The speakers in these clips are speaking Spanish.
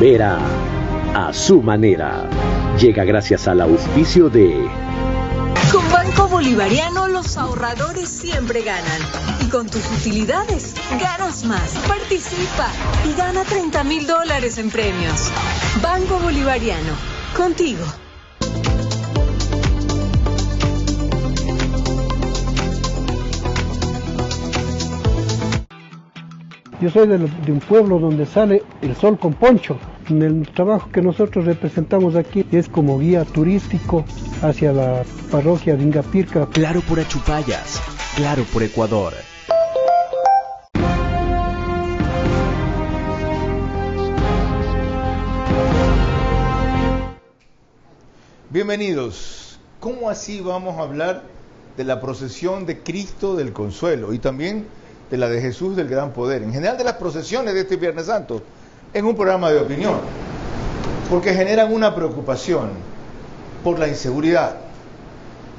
Vera a su manera. Llega gracias al auspicio de... Con Banco Bolivariano los ahorradores siempre ganan. Y con tus utilidades ganas más. Participa y gana $30,000 en premios. Banco Bolivariano, contigo. Yo soy de un pueblo donde sale el sol con poncho. En el trabajo que nosotros representamos aquí es como guía turístico hacia la parroquia de Ingapirca. Claro por Achupayas, claro por Ecuador. Bienvenidos. ¿Cómo así vamos a hablar de la procesión de Cristo del Consuelo y también de la de Jesús del Gran Poder? En general de las procesiones de este Viernes Santo, en un programa de opinión, porque generan una preocupación por la inseguridad,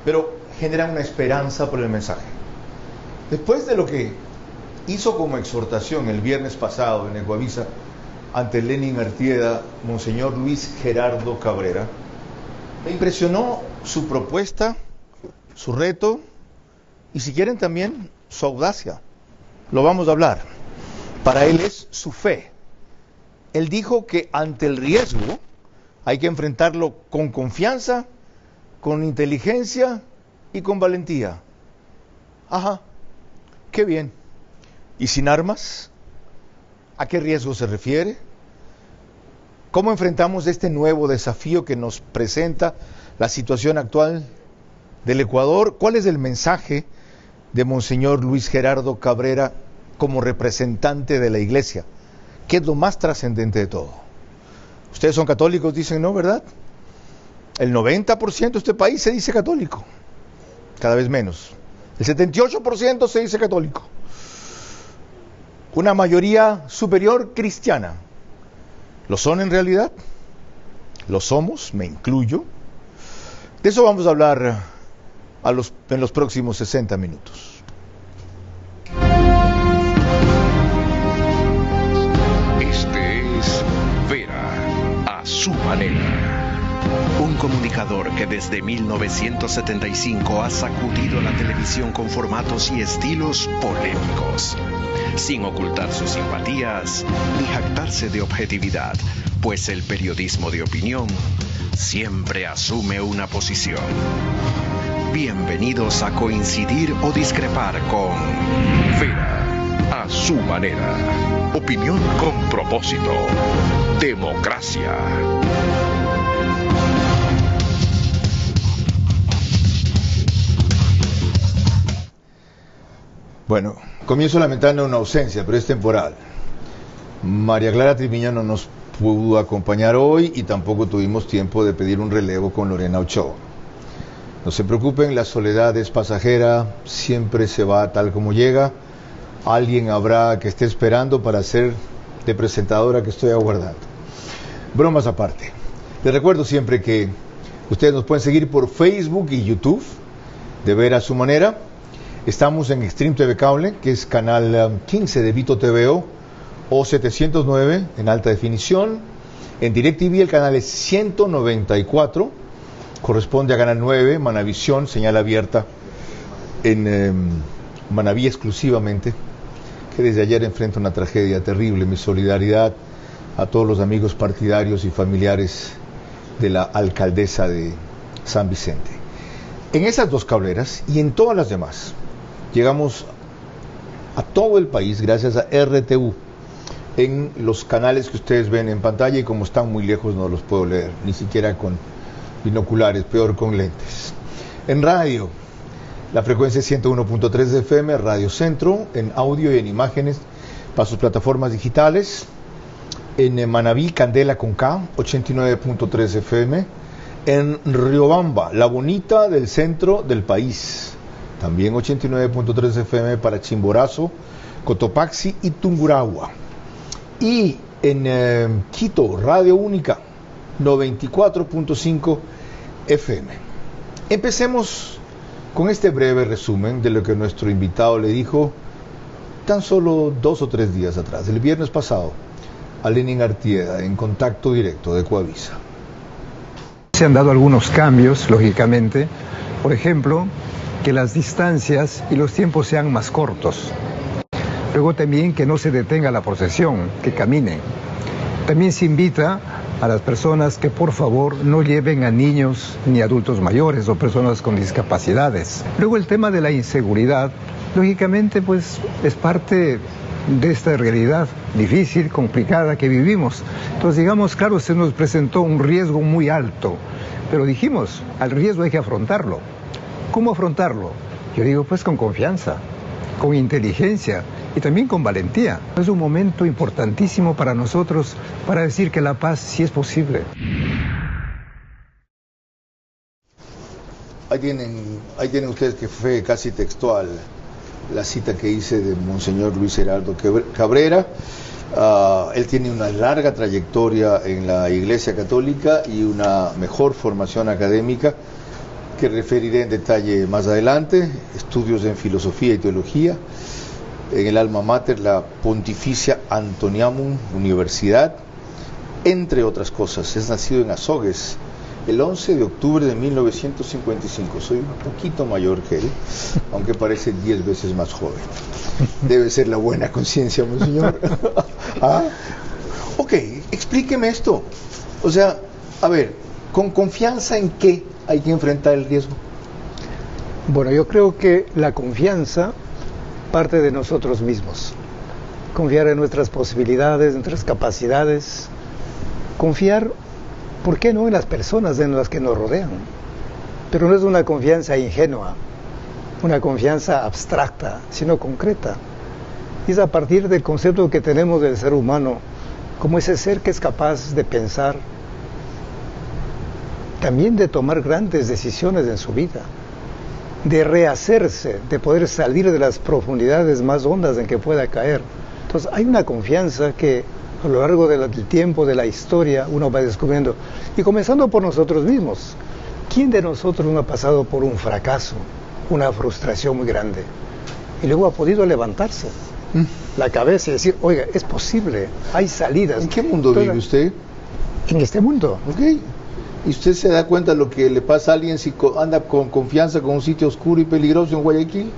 pero generan una esperanza por el mensaje. Después de lo que hizo como exhortación el viernes pasado en Ecuavisa ante Lenin Artieda, Monseñor Luis Gerardo Cabrera, me impresionó su propuesta, su reto y, si quieren, también su audacia. Lo vamos a hablar. Para él es su fe. Él dijo que ante el riesgo hay que enfrentarlo con confianza, con inteligencia y con valentía. Ajá, qué bien. ¿Y sin armas? ¿A qué riesgo se refiere? ¿Cómo enfrentamos este nuevo desafío que nos presenta la situación actual del Ecuador? ¿Cuál es el mensaje de Monseñor Luis Gerardo Cabrera como representante de la Iglesia? ¿Qué es lo más trascendente de todo? Ustedes son católicos, dicen, ¿no? ¿Verdad? El 90% de este país se dice católico, cada vez menos. El 78% se dice católico. Una mayoría superior cristiana. ¿Lo son en realidad? ¿Lo somos? Me incluyo. De eso vamos a hablar en los próximos 60 minutos. Este es Vera a su manera. Un comunicador que desde 1975 ha sacudido la televisión con formatos y estilos polémicos, sin ocultar sus simpatías ni jactarse de objetividad, pues el periodismo de opinión siempre asume una posición. Bienvenidos a coincidir o discrepar con Vera a su manera. Opinión con propósito. Democracia. Bueno, comienzo lamentando una ausencia, pero es temporal. María Clara Triviño no nos pudo acompañar hoy y tampoco tuvimos tiempo de pedir un relevo con Lorena Ochoa. No se preocupen, la soledad es pasajera, siempre se va tal como llega. Alguien habrá que esté esperando para ser de presentadora que estoy aguardando. Bromas aparte. Les recuerdo siempre que ustedes nos pueden seguir por Facebook y YouTube, de Ver a su manera. Estamos en Extreme TV Cable, que es canal 15 de Vito TVO, o 709 en alta definición. En DirecTV el canal es 194, corresponde a canal 9, Manavisión, señal abierta en Manaví exclusivamente, que desde ayer enfrenta una tragedia terrible. Mi solidaridad a todos los amigos partidarios y familiares de la alcaldesa de San Vicente. En esas dos cableras y en todas las demás, llegamos a todo el país gracias a RTU, en los canales que ustedes ven en pantalla, y como están muy lejos no los puedo leer, ni siquiera con binoculares, peor con lentes. En radio, la frecuencia es 101.3 de FM, Radio Centro, en audio y en imágenes para sus plataformas digitales. En Manaví, Candela con K, 89.3 FM. En Riobamba, la bonita del centro del país, también 89.3 FM para Chimborazo, Cotopaxi y Tungurahua. Y en Quito, Radio Única, 94.5 FM. Empecemos con este breve resumen de lo que nuestro invitado le dijo tan solo 2 o 3 días atrás, el viernes pasado, a Lenin Artieda en Contacto Directo de Coavisa. Se han dado algunos cambios, lógicamente. Por ejemplo, que las distancias y los tiempos sean más cortos. Luego también que no se detenga la procesión, que caminen. También se invita a las personas que por favor no lleven a niños ni adultos mayores o personas con discapacidades. Luego el tema de la inseguridad, lógicamente pues es parte de esta realidad difícil, complicada que vivimos. Entonces digamos, claro, se nos presentó un riesgo muy alto, pero dijimos, al riesgo hay que afrontarlo. ¿Cómo afrontarlo? Yo digo, pues con confianza, con inteligencia y también con valentía. Es un momento importantísimo para nosotros para decir que la paz sí es posible. Ahí tienen ustedes que fue casi textual la cita que hice de Monseñor Luis Heraldo Cabrera. Él tiene una larga trayectoria en la Iglesia Católica y una mejor formación académica que referiré en detalle más adelante, estudios en filosofía y teología, en el alma mater, la Pontificia Antonianum Universidad, entre otras cosas. Es nacido en Azogues el 11 de octubre de 1955. Soy un poquito mayor que él, aunque parece 10 veces más joven. Debe ser la buena conciencia, monseñor. ¿Ah? Ok, explíqueme esto. O sea, a ver, ¿con confianza en qué hay que enfrentar el riesgo? Bueno, yo creo que la confianza parte de nosotros mismos. Confiar en nuestras posibilidades, en nuestras capacidades. Confiar, ¿por qué no?, en las personas en las que nos rodean. Pero no es una confianza ingenua, una confianza abstracta, sino concreta. Y es a partir del concepto que tenemos del ser humano, como ese ser que es capaz de pensar, también de tomar grandes decisiones en su vida, de rehacerse, de poder salir de las profundidades más hondas en que pueda caer. Entonces hay una confianza que a lo largo del tiempo, de la historia, uno va descubriendo, y comenzando por nosotros mismos. ¿Quién de nosotros no ha pasado por un fracaso, una frustración muy grande, y luego ha podido levantarse la cabeza y decir, oiga, es posible, hay salidas? ¿En qué mundo vive usted? En este mundo. Ok. ¿Y usted se da cuenta de lo que le pasa a alguien si anda con confianza con un sitio oscuro y peligroso en Guayaquil?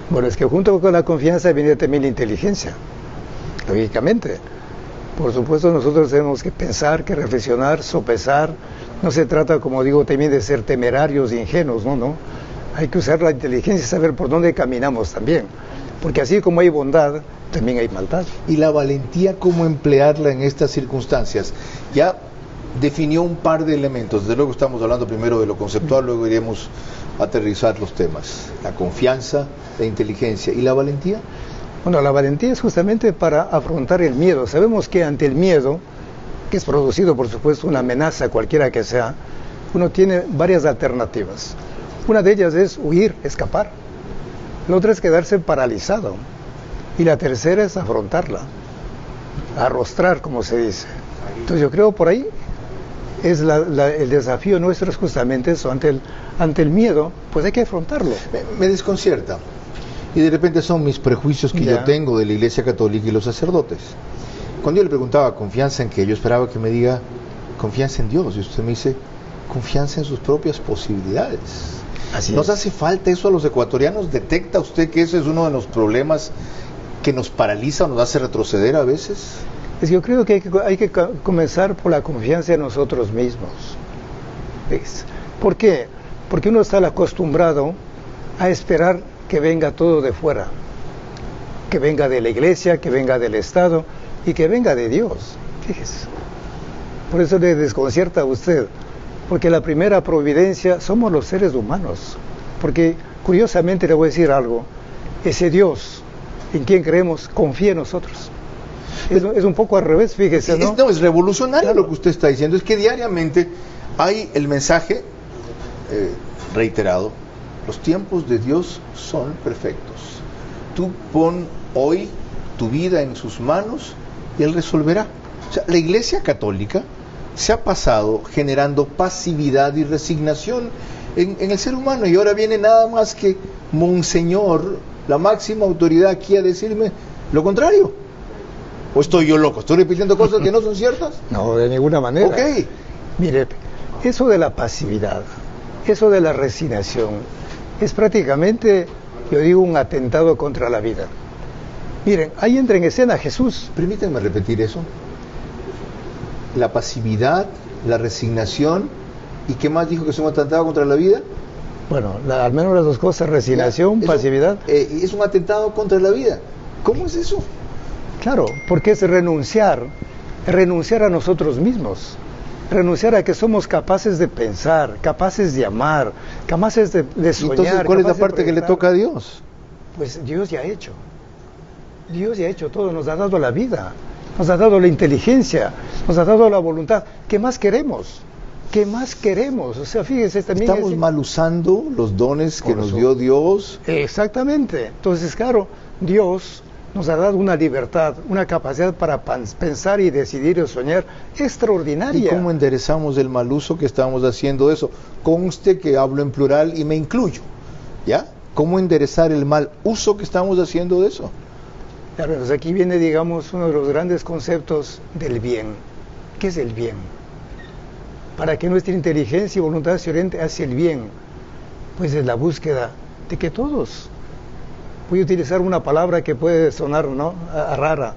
Bueno, es que junto con la confianza viene también la inteligencia, lógicamente. Por supuesto, nosotros tenemos que pensar, que reflexionar, sopesar. No se trata, como digo, también de ser temerarios e ingenuos, no. Hay que usar la inteligencia y saber por dónde caminamos también. Porque así como hay bondad, también hay maldad. ¿Y la valentía, cómo emplearla en estas circunstancias? Ya definió un par de elementos. Desde luego estamos hablando primero de lo conceptual, luego iremos a aterrizar los temas. La confianza, la inteligencia y la valentía. Bueno, la valentía es justamente para afrontar el miedo. Sabemos que ante el miedo, que es producido por supuesto una amenaza cualquiera que sea, uno tiene varias alternativas. Una de ellas es huir, escapar. La otra es quedarse paralizado. Y la tercera es afrontarla, arrostrar, como se dice. Entonces yo creo por ahí es el desafío nuestro es justamente eso. Ante el miedo, pues hay que afrontarlo. Me desconcierta. Y de repente son mis prejuicios que yo tengo de la Iglesia Católica y los sacerdotes. Cuando yo le preguntaba confianza en qué, yo esperaba que me diga confianza en Dios. Y usted me dice confianza en sus propias posibilidades. ¿Nos hace falta eso a los ecuatorianos? ¿Detecta usted que ese es uno de los problemas que nos paraliza o nos hace retroceder a veces? Es que yo creo que hay que comenzar por la confianza en nosotros mismos. ¿Ves? ¿Por qué? Porque uno está acostumbrado a esperar que venga todo de fuera, que venga de la iglesia, que venga del Estado y que venga de Dios. Fíjese. Por eso le desconcierta a usted, porque la primera providencia somos los seres humanos. Porque curiosamente le voy a decir algo, ese Dios en quien creemos confía en nosotros. Es un poco al revés, fíjese, ¿no? Es revolucionario lo que usted está diciendo. Es que diariamente hay el mensaje reiterado: los tiempos de Dios son perfectos. Tú pon hoy tu vida en sus manos y Él resolverá. O sea, la Iglesia Católica se ha pasado generando pasividad y resignación en el ser humano, y ahora viene nada más que Monseñor, la máxima autoridad, aquí a decirme lo contrario. ¿O estoy yo loco? ¿Estoy repitiendo cosas que no son ciertas? No, de ninguna manera. Ok. Mire, eso de la pasividad, eso de la resignación, es prácticamente, yo digo, un atentado contra la vida. Miren, ahí entra en escena Jesús. Permítanme repetir eso. La pasividad, la resignación, ¿y qué más dijo que es un atentado contra la vida? Bueno, al menos las dos cosas, resignación, Eso, pasividad. Es un atentado contra la vida. ¿Cómo es eso? Claro, porque es renunciar a nosotros mismos, renunciar a que somos capaces de pensar, capaces de amar, capaces de soñar. Entonces, ¿cuál es la parte que le toca a Dios? Pues Dios ya ha hecho. Dios ya ha hecho todo, nos ha dado la vida, nos ha dado la inteligencia, nos ha dado la voluntad. ¿Qué más queremos? ¿Qué más queremos? O sea, fíjese también... Estamos mal usando los dones que nos dio Dios. Exactamente. Entonces, claro, Dios nos ha dado una libertad, una capacidad para pensar y decidir y soñar extraordinaria. ¿Y cómo enderezamos el mal uso que estamos haciendo de eso? Conste que hablo en plural y me incluyo, ¿ya? ¿Cómo enderezar el mal uso que estamos haciendo de eso? Claro, pues aquí viene, digamos, uno de los grandes conceptos del bien. ¿Qué es el bien? Para que nuestra inteligencia y voluntad se oriente hacia el bien, pues es la búsqueda de que todos, voy a utilizar una palabra que puede sonar, ¿no?, rara,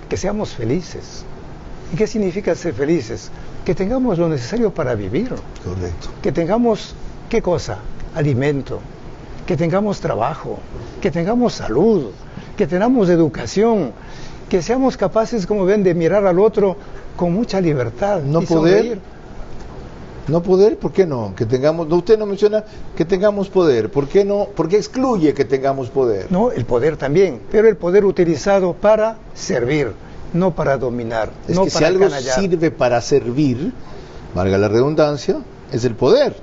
que seamos felices. ¿Y qué significa ser felices? Que tengamos lo necesario para vivir. Correcto. Que tengamos, ¿qué cosa? Alimento. Que tengamos trabajo. Que tengamos salud. Que tengamos educación. Que seamos capaces, como ven, de mirar al otro con mucha libertad. No y poder. sonreír. No poder, ¿por qué no? Que tengamos, usted no menciona que tengamos poder, ¿por qué no? ¿Por qué excluye que tengamos poder? No, el poder también, pero el poder utilizado para servir, no para dominar, Es no que si para algo canallar. sirve para servir, valga la redundancia, es el poder.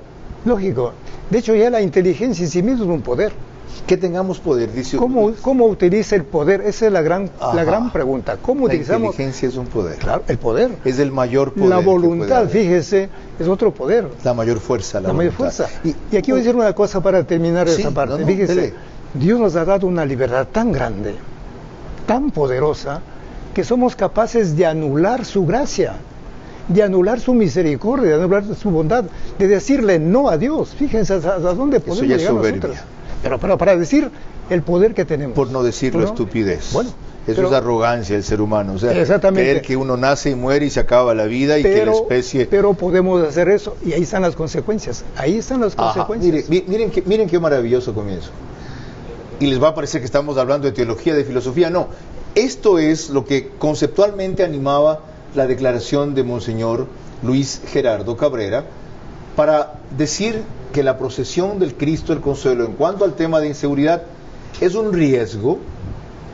Lógico. De hecho, ya la inteligencia en sí misma es un poder. Que tengamos poder, dice. ¿Cómo utiliza el poder? Esa es la gran pregunta. ¿Cómo La utilizamos? inteligencia es un poder. Claro, el poder. Es el mayor poder. La que puede voluntad, haber. fíjese, es otro poder. La mayor fuerza. La mayor voluntad. fuerza. Y aquí voy a decir una cosa para terminar Sí, esa parte. no, Fíjese, dele. Dios nos ha dado una libertad tan grande, tan poderosa, que somos capaces de anular su gracia, de anular su misericordia, de anular su bondad, de decirle no a Dios. Fíjense hasta dónde podemos ya es llegar soberbia. nosotros. Pero para decir el poder que tenemos. Por no decirlo ¿no? estupidez. Bueno, eso pero- es arrogancia del ser humano. O sea, Exactamente. creer que uno nace y muere y se acaba la vida y que la especie... pero podemos hacer eso y ahí están las consecuencias. Ahí están las Ajá, consecuencias. miren qué maravilloso comienzo. Y les va a parecer que estamos hablando de teología, de filosofía. No, esto es lo que conceptualmente animaba la declaración de Monseñor Luis Gerardo Cabrera para decir que la procesión del Cristo del Consuelo en cuanto al tema de inseguridad es un riesgo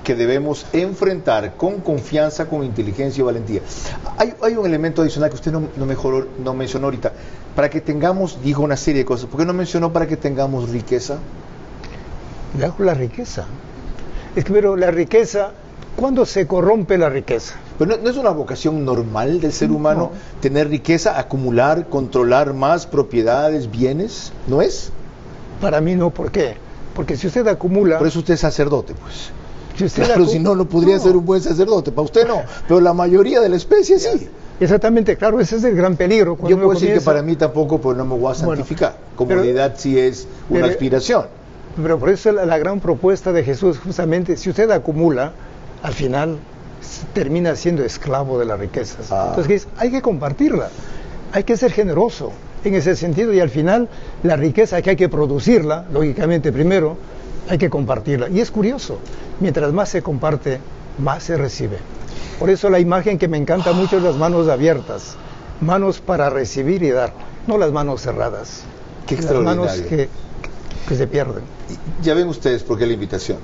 que debemos enfrentar con confianza, con inteligencia y valentía. Hay un elemento adicional que usted no mencionó ahorita. Para que tengamos, dijo una serie de cosas. ¿Por qué no mencionó para que tengamos riqueza? La riqueza. Es que, pero la riqueza, ¿cuándo se corrompe la riqueza? Pero no es una vocación normal del ser humano tener riqueza, acumular, controlar más propiedades, bienes. ¿No es? Para mí no, ¿por qué? Porque si usted acumula... Por eso usted es sacerdote, pues. Si usted Claro, si no podría ser un buen sacerdote. Para usted no, pero la mayoría de la especie sí. Exactamente, claro, ese es el gran peligro. Cuando Yo uno puedo decir que comienza- para mí tampoco, pues no me voy a santificar. Bueno, Comodidad sí es una pero- aspiración. Pero por eso la gran propuesta de Jesús, justamente, si usted acumula, al final termina siendo esclavo de las riquezas. Entonces, hay que compartirla, hay que ser generoso en ese sentido, y al final la riqueza que hay que producirla, lógicamente primero, hay que compartirla. Y es curioso, mientras más se comparte, más se recibe. Por eso la imagen que me encanta mucho es las manos abiertas, manos para recibir y dar, no las manos cerradas, Qué las manos extraordinario. que se pierden. Ya ven ustedes por qué la invitación.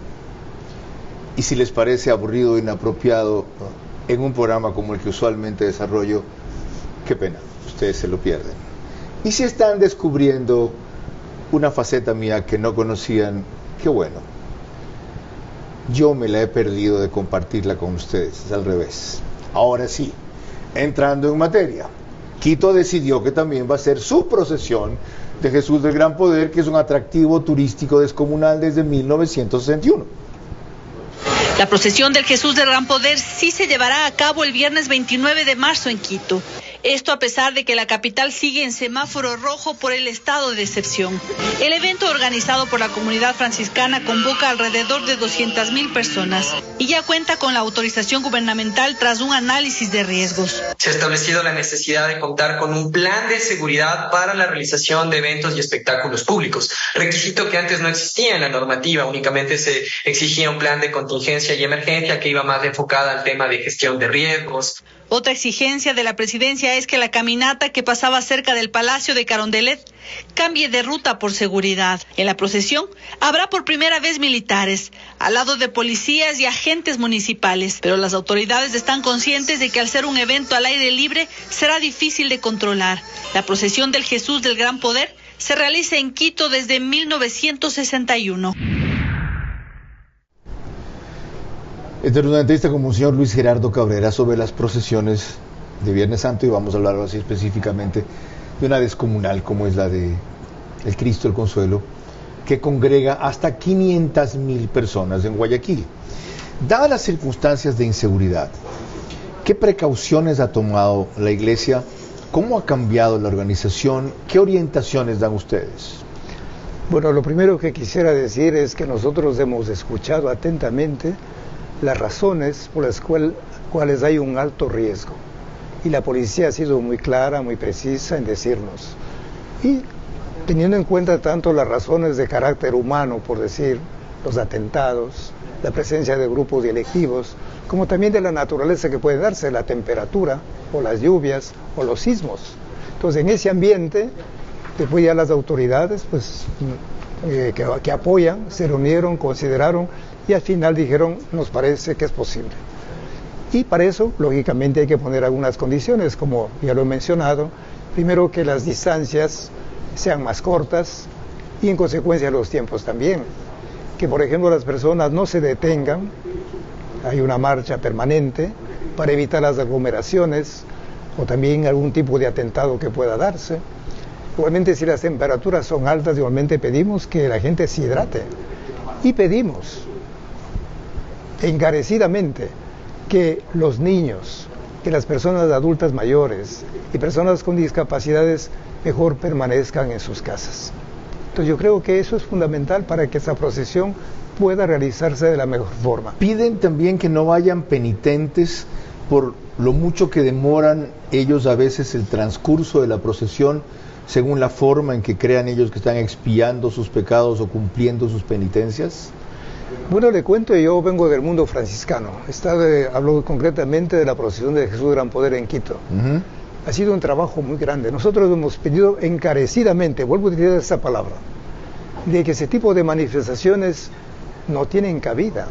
Y si les parece aburrido o inapropiado en un programa como el que usualmente desarrollo, qué pena, ustedes se lo pierden. Y si están descubriendo una faceta mía que no conocían, qué bueno. Yo me la he perdido de compartirla con ustedes, es al revés. Ahora sí, entrando en materia, Quito decidió que también va a ser su procesión de Jesús del Gran Poder, que es un atractivo turístico descomunal desde 1961. La procesión del Jesús del Gran Poder sí se llevará a cabo el viernes 29 de marzo en Quito. Esto a pesar de que la capital sigue en semáforo rojo por el estado de excepción. El evento organizado por la comunidad franciscana convoca alrededor de 200.000 personas y ya cuenta con la autorización gubernamental tras un análisis de riesgos. Se ha establecido la necesidad de contar con un plan de seguridad para la realización de eventos y espectáculos públicos, requisito que antes no existía en la normativa, únicamente se exigía un plan de contingencia y emergencia que iba más enfocada al tema de gestión de riesgos. Otra exigencia de la presidencia es que la caminata que pasaba cerca del Palacio de Carondelet cambie de ruta por seguridad. En la procesión habrá por primera vez militares, al lado de policías y agentes municipales, pero las autoridades están conscientes de que al ser un evento al aire libre será difícil de controlar. La procesión del Jesús del Gran Poder se realiza en Quito desde 1961. Esta es una entrevista con el señor Luis Gerardo Cabrera sobre las procesiones de Viernes Santo y vamos a hablar así específicamente de una descomunal como es la de el Cristo del Consuelo, que congrega hasta 500.000 personas en Guayaquil. Dadas las circunstancias de inseguridad, ¿qué precauciones ha tomado la Iglesia? ¿Cómo ha cambiado la organización? ¿Qué orientaciones dan ustedes? Bueno, lo primero que quisiera decir es que nosotros hemos escuchado atentamente las razones por las cuales hay un alto riesgo. Y la policía ha sido muy clara, muy precisa en decirnos. Y teniendo en cuenta tanto las razones de carácter humano, por decir, los atentados, la presencia de grupos delictivos, como también de la naturaleza que puede darse, la temperatura, o las lluvias, o los sismos. Entonces, en ese ambiente, después ya las autoridades, pues, que apoyan, se reunieron, consideraron, y al final dijeron, nos parece que es posible. Y para eso, lógicamente, hay que poner algunas condiciones, como ya lo he mencionado. Primero, que las distancias sean más cortas y, en consecuencia, los tiempos también. Que, por ejemplo, las personas no se detengan, hay una marcha permanente para evitar las aglomeraciones o también algún tipo de atentado que pueda darse. Igualmente, si las temperaturas son altas, igualmente pedimos que la gente se hidrate. Y pedimos encarecidamente que los niños, que las personas adultas mayores y personas con discapacidades mejor permanezcan en sus casas. Entonces yo creo que eso es fundamental para que esa procesión pueda realizarse de la mejor forma. Piden también que no vayan penitentes por lo mucho que demoran ellos a veces el transcurso de la procesión según la forma en que crean ellos que están expiando sus pecados o cumpliendo sus penitencias. Bueno, le cuento, yo vengo del mundo franciscano. Hablo concretamente de la procesión de Jesús Gran Poder en Quito. Ha sido un trabajo muy grande. Nosotros hemos pedido encarecidamente, vuelvo a utilizar esa palabra, de que ese tipo de manifestaciones no tienen cabida.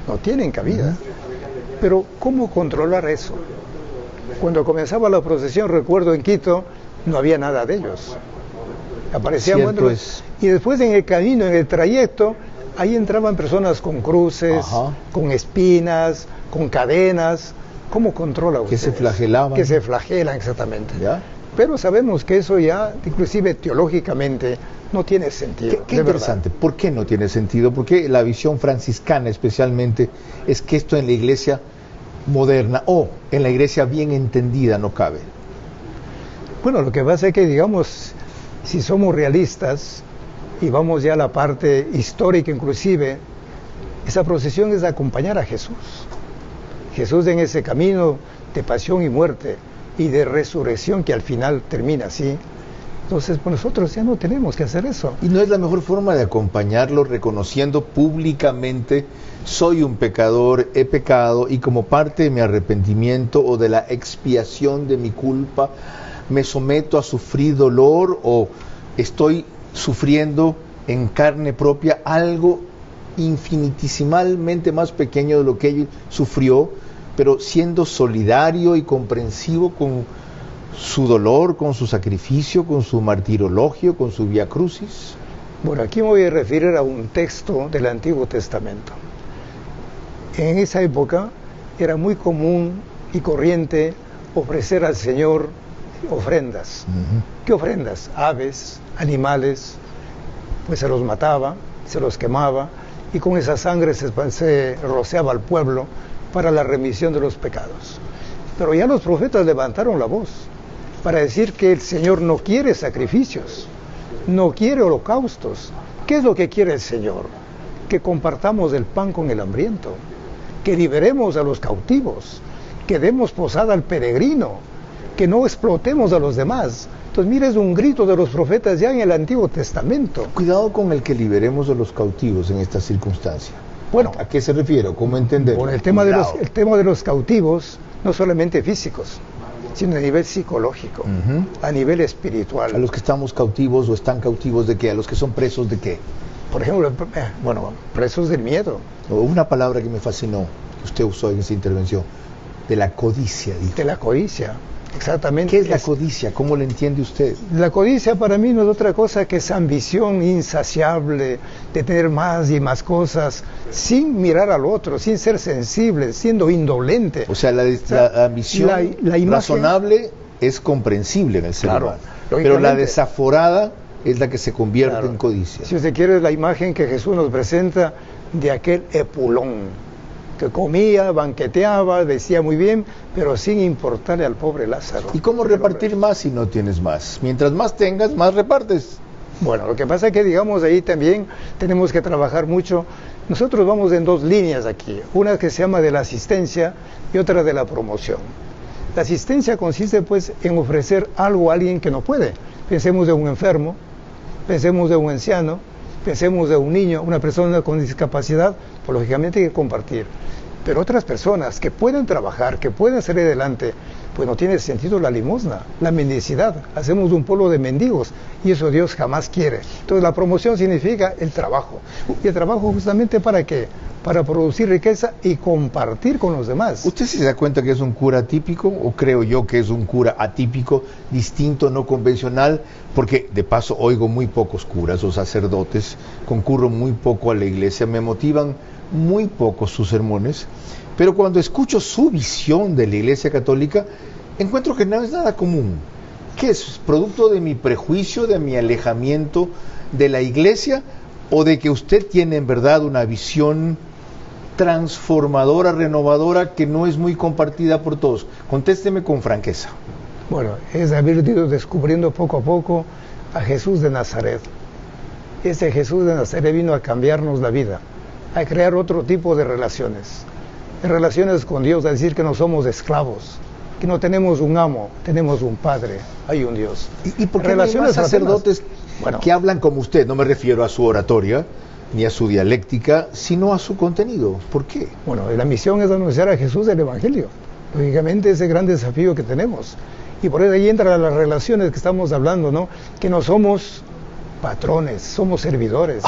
No tienen cabida. Pero, ¿cómo controlar eso? Cuando comenzaba la procesión, recuerdo en Quito, no había nada de ellos. Aparecían y después en el camino, en el trayecto, ahí entraban personas con cruces, con espinas, con cadenas. ¿Cómo controla usted? Que se flagelaban. Que se flagelan, exactamente. ¿Ya? Pero sabemos que eso ya, inclusive teológicamente, no tiene sentido. Qué interesante. ¿Por qué no tiene sentido? Porque la visión franciscana especialmente es que esto en la iglesia moderna o en la iglesia bien entendida no cabe. Bueno, lo que pasa es que, digamos, si somos realistas y vamos ya a la parte histórica inclusive, esa procesión es acompañar a Jesús. Jesús en ese camino de pasión y muerte y de resurrección que al final termina así. Entonces, pues nosotros ya no tenemos que hacer eso. ¿Y no es la mejor forma de acompañarlo reconociendo públicamente, soy un pecador, he pecado y como parte de mi arrepentimiento o de la expiación de mi culpa, me someto a sufrir dolor o estoy sufriendo en carne propia algo infinitesimalmente más pequeño de lo que él sufrió, pero siendo solidario y comprensivo con su dolor, con su sacrificio, con su martirologio, con su vía crucis? Bueno, aquí me voy a referir a un texto del Antiguo Testamento. En esa época era muy común y corriente ofrecer al Señor ofrendas. ¿Qué ofrendas? Aves, animales, pues se los mataba, se los quemaba y con esa sangre se rociaba al pueblo para la remisión de los pecados. Pero ya los profetas levantaron la voz para decir que el Señor no quiere sacrificios, no quiere holocaustos. ¿Qué es lo que quiere el Señor? Que compartamos el pan con el hambriento, que liberemos a los cautivos, que demos posada al peregrino, que no explotemos a los demás. Entonces, mire, es un grito de los profetas ya en el Antiguo Testamento. Cuidado con el que liberemos a los cautivos en esta circunstancia. Bueno, ¿a qué se refiere? ¿Cómo entender? Por el tema de los cautivos, no solamente físicos, sino a nivel psicológico, a nivel espiritual. ¿A los que estamos cautivos o están cautivos de qué? ¿A los que son presos de qué? Por ejemplo, presos del miedo. Una palabra que me fascinó, que usted usó en esa intervención, de la codicia. Dijo. De la codicia, exactamente. ¿Qué es la codicia? ¿Cómo la entiende usted? La codicia para mí no es otra cosa que esa ambición insaciable de tener más y más cosas, sin mirar al otro, sin ser sensible, siendo indolente. O sea, la ambición la imagen, razonable es comprensible en el ser humano, pero la desaforada es la que se convierte en codicia. Si usted quiere, la imagen que Jesús nos presenta de aquel Epulón, que comía, banqueteaba, decía muy bien, pero sin importarle al pobre Lázaro. ¿Y cómo repartir más si no tienes más? Mientras más tengas, más repartes. Bueno, lo que pasa es que, digamos, ahí también tenemos que trabajar mucho. Nosotros vamos en dos líneas aquí, una que se llama de la asistencia y otra de la promoción. La asistencia consiste, pues, en ofrecer algo a alguien que no puede. Pensemos de un enfermo, pensemos de un anciano, pensemos de un niño, una persona con discapacidad, pues lógicamente hay que compartir. Pero otras personas que pueden trabajar, que pueden salir adelante, pues no tiene sentido la limosna, la mendicidad. Hacemos un pueblo de mendigos y eso Dios jamás quiere. Entonces la promoción significa el trabajo. ¿Y el trabajo justamente para qué? Para producir riqueza y compartir con los demás. ¿Usted sí se da cuenta que es un cura atípico o creo yo que es un cura atípico, distinto, no convencional? Porque de paso oigo muy pocos curas o sacerdotes, concurro muy poco a la iglesia, me motivan muy poco sus sermones, pero cuando escucho su visión de la Iglesia Católica, encuentro que no es nada común. ¿Qué es? ¿Producto de mi prejuicio, de mi alejamiento de la Iglesia, o de que usted tiene en verdad una visión transformadora, renovadora, que no es muy compartida por todos? Contésteme con franqueza. Bueno, es haber ido descubriendo poco a poco a Jesús de Nazaret. Ese Jesús de Nazaret vino a cambiarnos la vida, a crear otro tipo de relaciones con Dios, a decir que no somos esclavos, que no tenemos un amo, tenemos un Padre, hay un Dios. ¿Y por qué no hay más sacerdotes que hablan como usted? No me refiero a su oratoria, ni a su dialéctica, sino a su contenido. ¿Por qué? Bueno, la misión es anunciar a Jesús el Evangelio. Lógicamente ese gran desafío que tenemos. Y por eso ahí entran las relaciones que estamos hablando, ¿no? Que no somos patrones, somos servidores.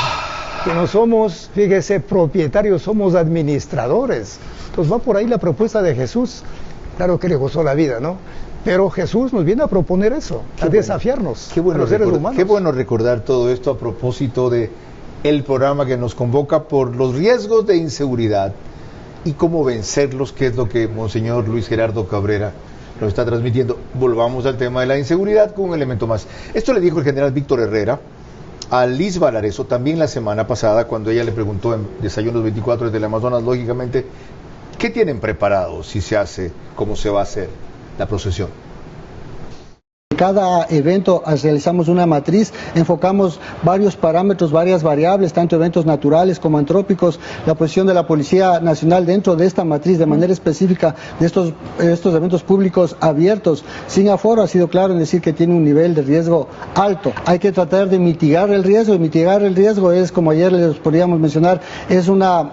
Que no somos, fíjese, propietarios, somos administradores. Entonces va por ahí la propuesta de Jesús. Claro que le gozó la vida, ¿no? Pero Jesús nos viene a proponer eso, a desafiarnos a los seres humanos. Qué bueno recordar todo esto a propósito de el programa que nos convoca por los riesgos de inseguridad y cómo vencerlos, que es lo que Monseñor Luis Gerardo Cabrera nos está transmitiendo. Volvamos al tema de la inseguridad con un elemento más. Esto le dijo el general Víctor Herrera a Liz Valareso también la semana pasada, cuando ella le preguntó en Desayunos 24 desde el Amazonas, lógicamente, ¿qué tienen preparado si se hace como se va a hacer la procesión? Cada evento realizamos una matriz, enfocamos varios parámetros, varias variables, tanto eventos naturales como antrópicos, la posición de la Policía Nacional dentro de esta matriz de manera específica de estos eventos públicos abiertos, sin aforo. Ha sido claro en decir que tiene un nivel de riesgo alto. Hay que tratar de mitigar el riesgo, y mitigar el riesgo es, como ayer les podríamos mencionar, es una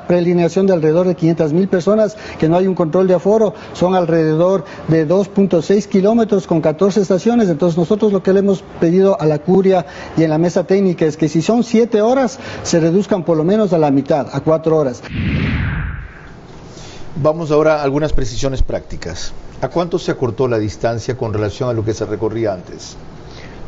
prealineación de alrededor de 500,000 personas, que no hay un control de aforo, son alrededor de 2.6 kilómetros con 14 estaciones. Entonces nosotros lo que le hemos pedido a la curia y en la mesa técnica es que si son 7 horas, se reduzcan por lo menos a la mitad, a 4 horas. Vamos ahora a algunas precisiones prácticas. ¿A cuánto se acortó la distancia con relación a lo que se recorría antes?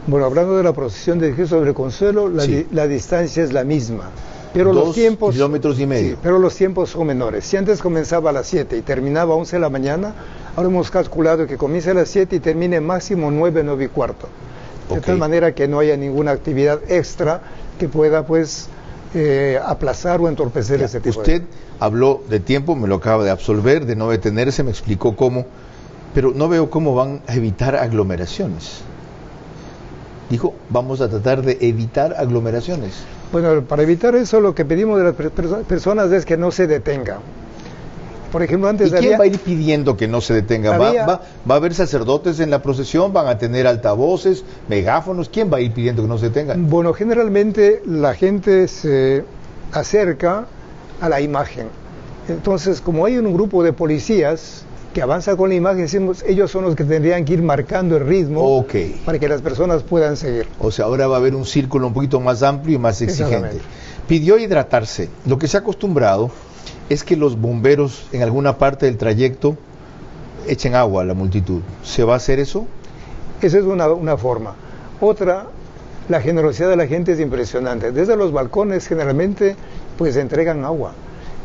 Bueno, hablando de la procesión de Jesús sobre Consuelo, la distancia es la misma. Pero 2,5 los tiempos, kilómetros. Sí, pero los tiempos son menores. Si antes comenzaba a las 7 y terminaba a 11 de la mañana, ahora hemos calculado que comience a las 7 y termine máximo 9, 9 y cuarto. De tal manera que no haya ninguna actividad extra que pueda, pues, aplazar o entorpecer ese tipo usted habló de tiempo, me lo acaba de absolver, de no detenerse, me explicó cómo, pero no veo cómo van a evitar aglomeraciones. Dijo, vamos a tratar de evitar aglomeraciones. Bueno, para evitar eso lo que pedimos de las personas es que no se detengan. Por ejemplo, antes ¿Y quién va a ir pidiendo que no se detenga? ¿Va a haber sacerdotes en la procesión? ¿Van a tener altavoces, megáfonos? ¿Quién va a ir pidiendo que no se detengan? Bueno, generalmente la gente se acerca a la imagen. Entonces, como hay un grupo de policías que avanza con la imagen, decimos, ellos son los que tendrían que ir marcando el ritmo para que las personas puedan seguir. O sea, ahora va a haber un círculo un poquito más amplio y más exigente. Pidió hidratarse. Lo que se ha acostumbrado es que los bomberos en alguna parte del trayecto echen agua a la multitud. ¿Se va a hacer eso? Esa es una forma. Otra, la generosidad de la gente es impresionante. Desde los balcones generalmente pues entregan agua.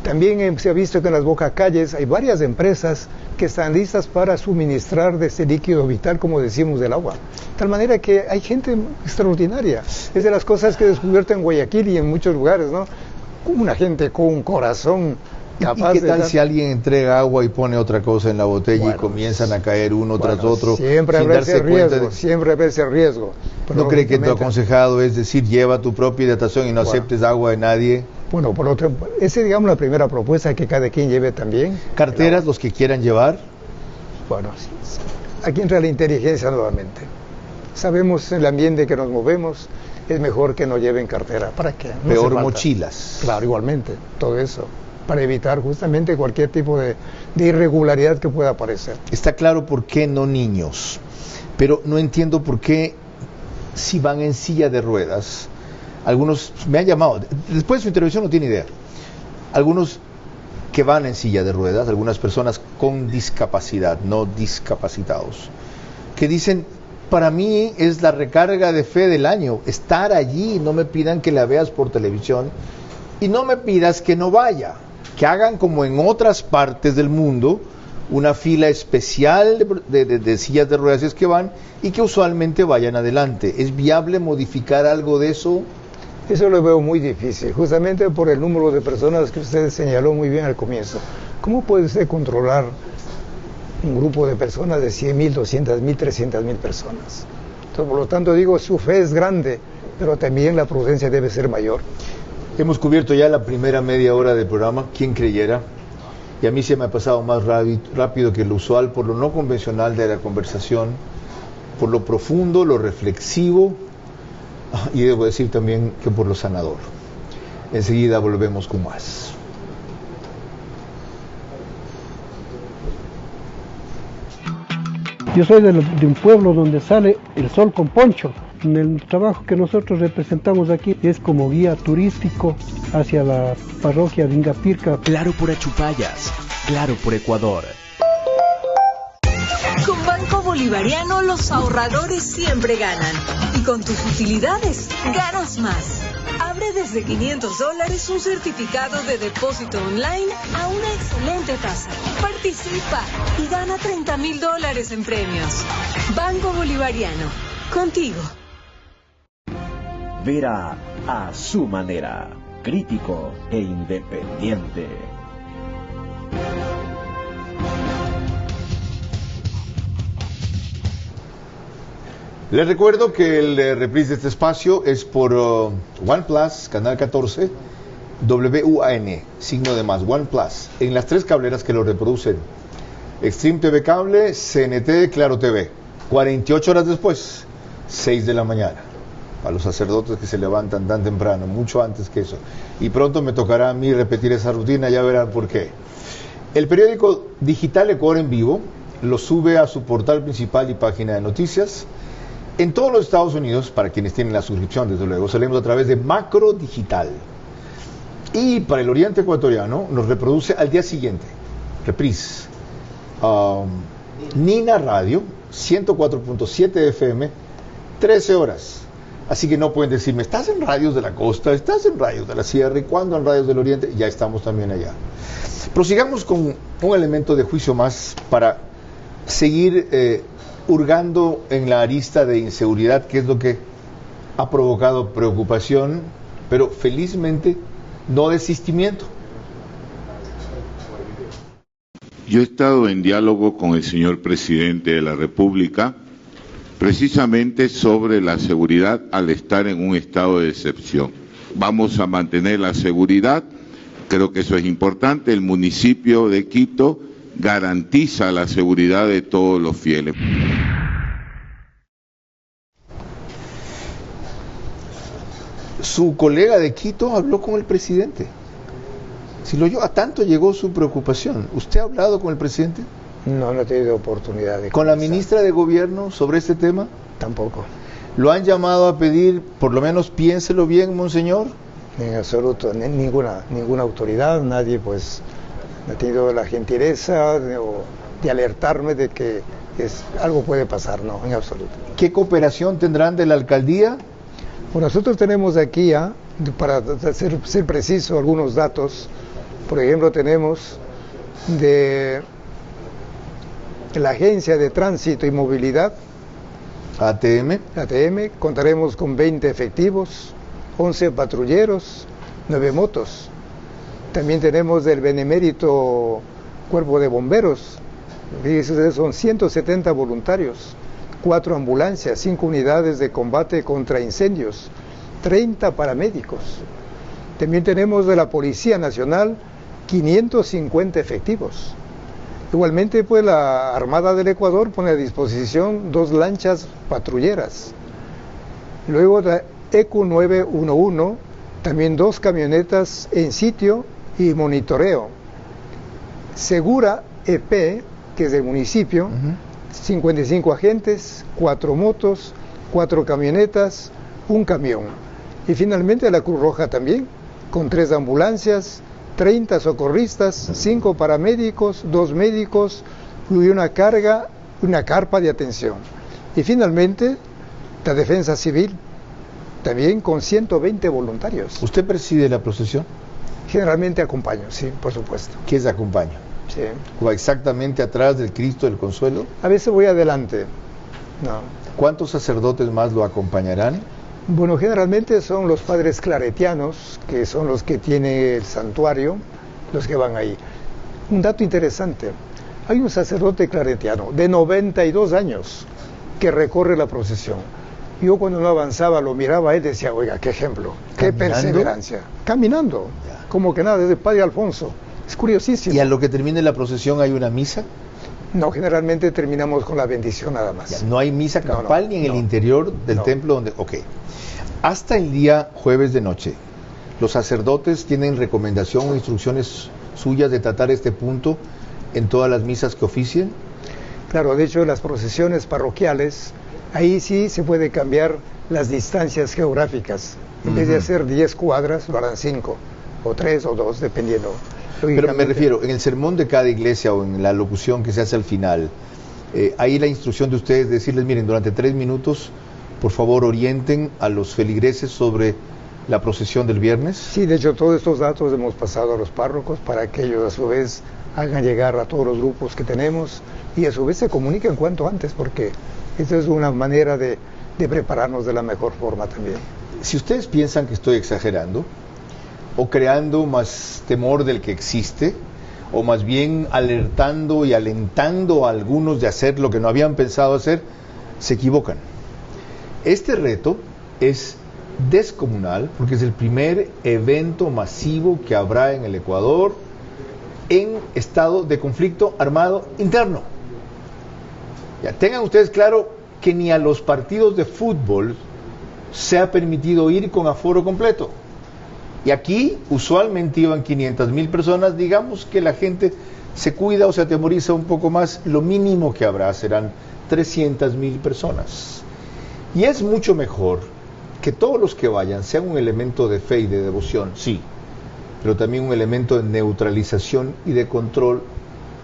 También se ha visto que en las bocacalles hay varias empresas que están listas para suministrar de ese líquido vital, como decimos, del agua. De tal manera que hay gente extraordinaria. Es de las cosas que he descubierto en Guayaquil y en muchos lugares, ¿no? Una gente con un corazón capaz de... ¿Y qué tal si alguien entrega agua y pone otra cosa en la botella y comienzan a caer uno tras otro siempre sin darse cuenta de... Siempre habrá ese riesgo. ¿No cree que tu aconsejado es decir, lleva tu propia hidratación y no aceptes agua de nadie? Bueno, por otro, esa es, digamos, la primera propuesta, que cada quien lleve también. ¿Carteras los que quieran llevar? Bueno, aquí entra la inteligencia nuevamente. Sabemos el ambiente que nos movemos, es mejor que no lleven cartera. ¿Para qué? No peor mochilas. Claro, igualmente, todo eso, para evitar justamente cualquier tipo de irregularidad que pueda aparecer. Está claro por qué no niños, pero no entiendo por qué si van en silla de ruedas. Algunos me han llamado, después de su intervención no tiene idea, algunos que van en silla de ruedas, algunas personas con discapacidad, no discapacitados, que dicen, para mí es la recarga de fe del año, estar allí, no me pidan que la veas por televisión y no me pidas que no vaya, que hagan como en otras partes del mundo, una fila especial de sillas de ruedas, si es que van, y que usualmente vayan adelante. ¿Es viable modificar algo de eso? Eso lo veo muy difícil, justamente por el número de personas que usted señaló muy bien al comienzo. ¿Cómo puede usted controlar un grupo de personas de 100.000, 200.000, 300.000 personas? Entonces, por lo tanto, digo, su fe es grande, pero también la prudencia debe ser mayor. Hemos cubierto ya la primera media hora del programa, ¿quién creyera? Y a mí se me ha pasado más rápido que lo usual, por lo no convencional de la conversación, por lo profundo, lo reflexivo, y debo decir también que por lo sanador. Enseguida volvemos con más. Yo soy de un pueblo donde sale el sol con poncho. En el trabajo que nosotros representamos aquí es como guía turístico hacia la parroquia de Ingapirca. Claro por Achupayas, claro por Ecuador. Con Banco Bolivariano los ahorradores siempre ganan. Y con tus utilidades ganas más. Abre desde $500 un certificado de depósito online a una excelente tasa. Participa y gana $30.000 en premios. Banco Bolivariano, contigo. Vera a su manera, crítico e independiente. Les recuerdo que el reprise de este espacio es por OnePlus, Canal 14, WUAN, signo de más, OnePlus, en las 3 cableras que lo reproducen. Extreme TV Cable, CNT, Claro TV. 48 horas después, 6 de la mañana. A los sacerdotes que se levantan tan temprano, mucho antes que eso. Y pronto me tocará a mí repetir esa rutina, ya verán por qué. El periódico digital Ecuador en Vivo lo sube a su portal principal y página de noticias. En todos los Estados Unidos, para quienes tienen la suscripción, desde luego, salimos a través de Macro Digital. Y para el oriente ecuatoriano nos reproduce al día siguiente, reprise. Nina Radio, 104.7 FM, 13 horas. Así que no pueden decirme, ¿estás en radios de la costa? ¿Estás en radios de la sierra? ¿Y cuándo en radios del oriente? Ya estamos también allá. Prosigamos con un elemento de juicio más para seguir hurgando en la arista de inseguridad, que es lo que ha provocado preocupación pero felizmente no desistimiento. Yo he estado en diálogo con el señor presidente de la República precisamente sobre la seguridad al estar en un estado de excepción. Vamos a mantener la seguridad, creo que eso es importante. El municipio de Quito garantiza la seguridad de todos los fieles. Su colega de Quito habló con el presidente. Si lo oyó, a tanto llegó su preocupación. ¿Usted ha hablado con el presidente? No he tenido oportunidad de ¿Con la ministra de Gobierno sobre este tema? Tampoco. ¿Lo han llamado a pedir, por lo menos piénselo bien, monseñor? En absoluto, ninguna autoridad, nadie pues ha tenido la gentileza de alertarme de que algo puede pasar, no, en absoluto. ¿Qué cooperación tendrán de la alcaldía? Bueno, nosotros tenemos aquí, para ser preciso, algunos datos. Por ejemplo, tenemos de la Agencia de Tránsito y Movilidad, ATM, contaremos con 20 efectivos, 11 patrulleros, 9 motos. También tenemos del Benemérito Cuerpo de Bomberos, son 170 voluntarios, 4 ambulancias, 5 unidades de combate contra incendios, 30 paramédicos. También tenemos de la Policía Nacional 550 efectivos. Igualmente, pues la Armada del Ecuador pone a disposición 2 lanchas patrulleras. Luego la ECU 911, también 2 camionetas en sitio y monitoreo. Segura EP, que es del municipio, 55 agentes, 4 motos, 4 camionetas, 1 camión. Y finalmente la Cruz Roja también, con 3 ambulancias, 30 socorristas, 5 paramédicos, 2 médicos y una carpa de atención. Y finalmente la Defensa Civil, también con 120 voluntarios. ¿Usted preside la procesión? Generalmente acompaño, sí, por supuesto. ¿Qué es acompaño? Sí. ¿Va exactamente atrás del Cristo del Consuelo? A veces voy adelante. No. ¿Cuántos sacerdotes más lo acompañarán? Bueno, generalmente son los padres claretianos, que son los que tienen el santuario, los que van ahí. Un dato interesante, hay un sacerdote claretiano de 92 años que recorre la procesión. Yo cuando no avanzaba lo miraba a él y decía, oiga, qué ejemplo, qué perseverancia. Caminando, como que nada, desde el Padre Alfonso. Es curiosísimo. ¿Y a lo que termine la procesión hay una misa? No, generalmente terminamos con la bendición nada más. Ya, ¿no hay misa campal ni en el interior del templo donde...? Ok. Hasta el día jueves de noche, ¿los sacerdotes tienen recomendación o instrucciones suyas de tratar este punto en todas las misas que oficien? Claro, de hecho, las procesiones parroquiales, ahí sí se puede cambiar las distancias geográficas. En vez de hacer 10 cuadras, lo harán 5, o 3 o 2, dependiendo. Pero me refiero, en el sermón de cada iglesia o en la locución que se hace al final, ahí la instrucción de ustedes es decirles, miren, durante 3 minutos, por favor, orienten a los feligreses sobre la procesión del viernes. Sí, de hecho, todos estos datos hemos pasado a los párrocos para que ellos a su vez hagan llegar a todos los grupos que tenemos y a su vez se comuniquen cuanto antes, porque esta es una manera de prepararnos de la mejor forma también. Si ustedes piensan que estoy exagerando o creando más temor del que existe, o más bien alertando y alentando a algunos de hacer lo que no habían pensado hacer, se equivocan. Este reto es descomunal porque es el primer evento masivo que habrá en el Ecuador en estado de conflicto armado interno. Ya tengan ustedes claro que ni a los partidos de fútbol se ha permitido ir con aforo completo. Y aquí usualmente iban 500,000 personas, digamos que la gente se cuida o se atemoriza un poco más, lo mínimo que habrá serán 300,000 personas. Y es mucho mejor que todos los que vayan sean un elemento de fe y de devoción, sí, pero también un elemento de neutralización y de control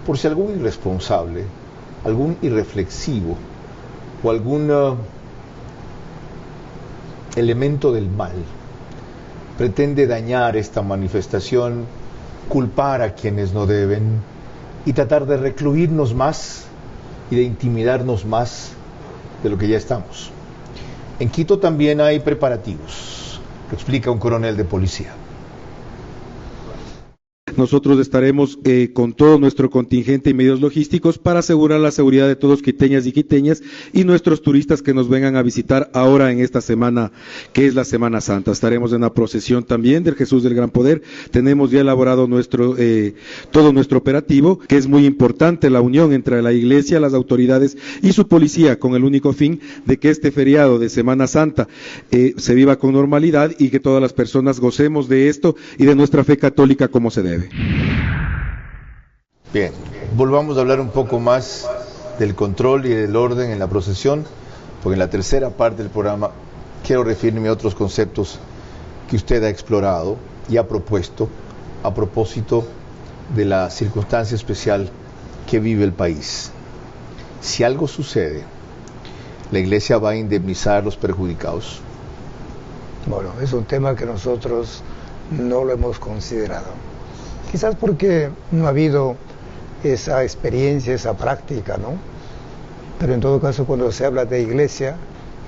por si algún irresponsable, algún irreflexivo o algún elemento del mal pretende dañar esta manifestación, culpar a quienes no deben y tratar de recluirnos más y de intimidarnos más de lo que ya estamos. En Quito también hay preparativos. Lo explica un coronel de policía. Nosotros estaremos con todo nuestro contingente y medios logísticos para asegurar la seguridad de todos quiteñas y quiteñas y nuestros turistas que nos vengan a visitar ahora en esta semana, que es la Semana Santa. Estaremos en la procesión también del Jesús del Gran Poder. Tenemos ya elaborado todo nuestro operativo, que es muy importante, la unión entre la Iglesia, las autoridades y su policía, con el único fin de que este feriado de Semana Santa se viva con normalidad y que todas las personas gocemos de esto y de nuestra fe católica como se debe. Bien, volvamos a hablar un poco más del control y del orden en la procesión, porque en la tercera parte del programa quiero referirme a otros conceptos que usted ha explorado y ha propuesto a propósito de la circunstancia especial que vive el país. Si algo sucede, ¿la Iglesia va a indemnizar a los perjudicados? Bueno, es un tema que nosotros no lo hemos considerado. Quizás porque no ha habido esa experiencia, esa práctica, ¿no? Pero en todo caso, cuando se habla de iglesia,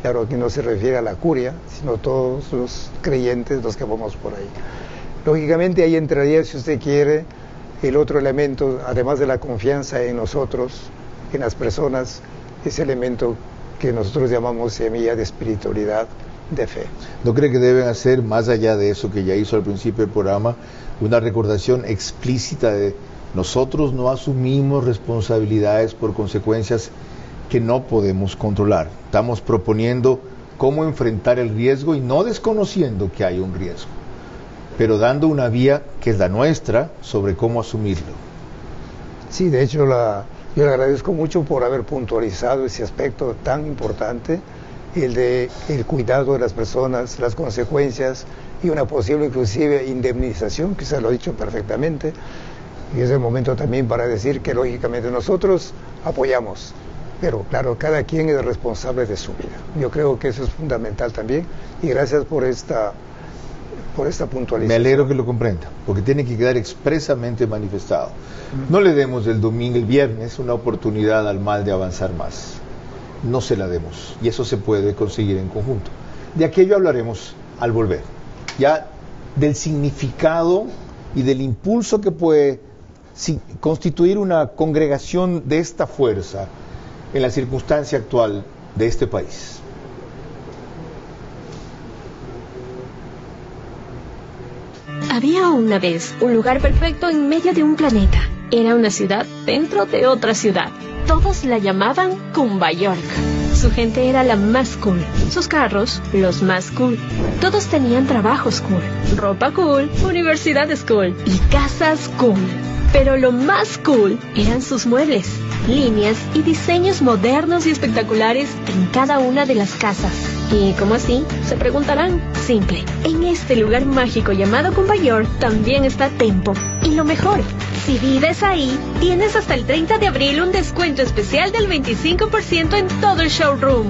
claro, aquí no se refiere a la curia, sino todos los creyentes, los que vamos por ahí. Lógicamente ahí entraría, si usted quiere, el otro elemento, además de la confianza en nosotros, en las personas, ese elemento que nosotros llamamos semilla de espiritualidad, de fe. ¿No cree que deben hacer, más allá de eso que ya hizo al principio del programa, una recordación explícita de nosotros no asumimos responsabilidades por consecuencias que no podemos controlar? Estamos proponiendo cómo enfrentar el riesgo y no desconociendo que hay un riesgo, pero dando una vía que es la nuestra sobre cómo asumirlo. Sí, de hecho yo le agradezco mucho por haber puntualizado ese aspecto tan importante, el cuidado de las personas, las consecuencias y una posible inclusive indemnización, que se lo ha dicho perfectamente, y es el momento también para decir que lógicamente nosotros apoyamos, pero claro, cada quien es responsable de su vida. Yo creo que eso es fundamental también, y gracias por esta puntualización. Me alegro que lo comprenda, porque tiene que quedar expresamente manifestado. No le demos el viernes, una oportunidad al mal de avanzar más. No se la demos, y eso se puede conseguir en conjunto. De aquello hablaremos al volver, ya del significado y del impulso que puede constituir una congregación de esta fuerza en la circunstancia actual de este país. Había una vez un lugar perfecto en medio de un planeta. Era una ciudad dentro de otra ciudad. Todos la llamaban Cumba York. Su gente era la más cool, sus carros los más cool. Todos tenían trabajos cool, ropa cool, universidades cool y casas cool. Pero lo más cool eran sus muebles, líneas y diseños modernos y espectaculares en cada una de las casas. ¿Y cómo así? Se preguntarán. Simple. En este lugar mágico llamado Cumba York también está Tempo. Y lo mejor, si vives ahí, tienes hasta el 30 de abril un descuento especial del 25% en todo el showroom.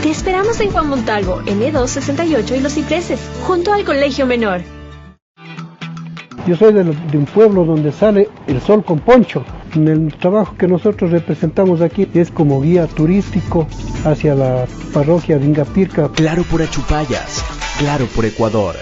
Te esperamos en Juan Montalvo, N268 y Los Cipreses, junto al Colegio Menor. Yo soy de un pueblo donde sale el sol con poncho. En el trabajo que nosotros representamos aquí es como guía turístico hacia la parroquia de Ingapirca. Claro por Achupayas, claro por Ecuador.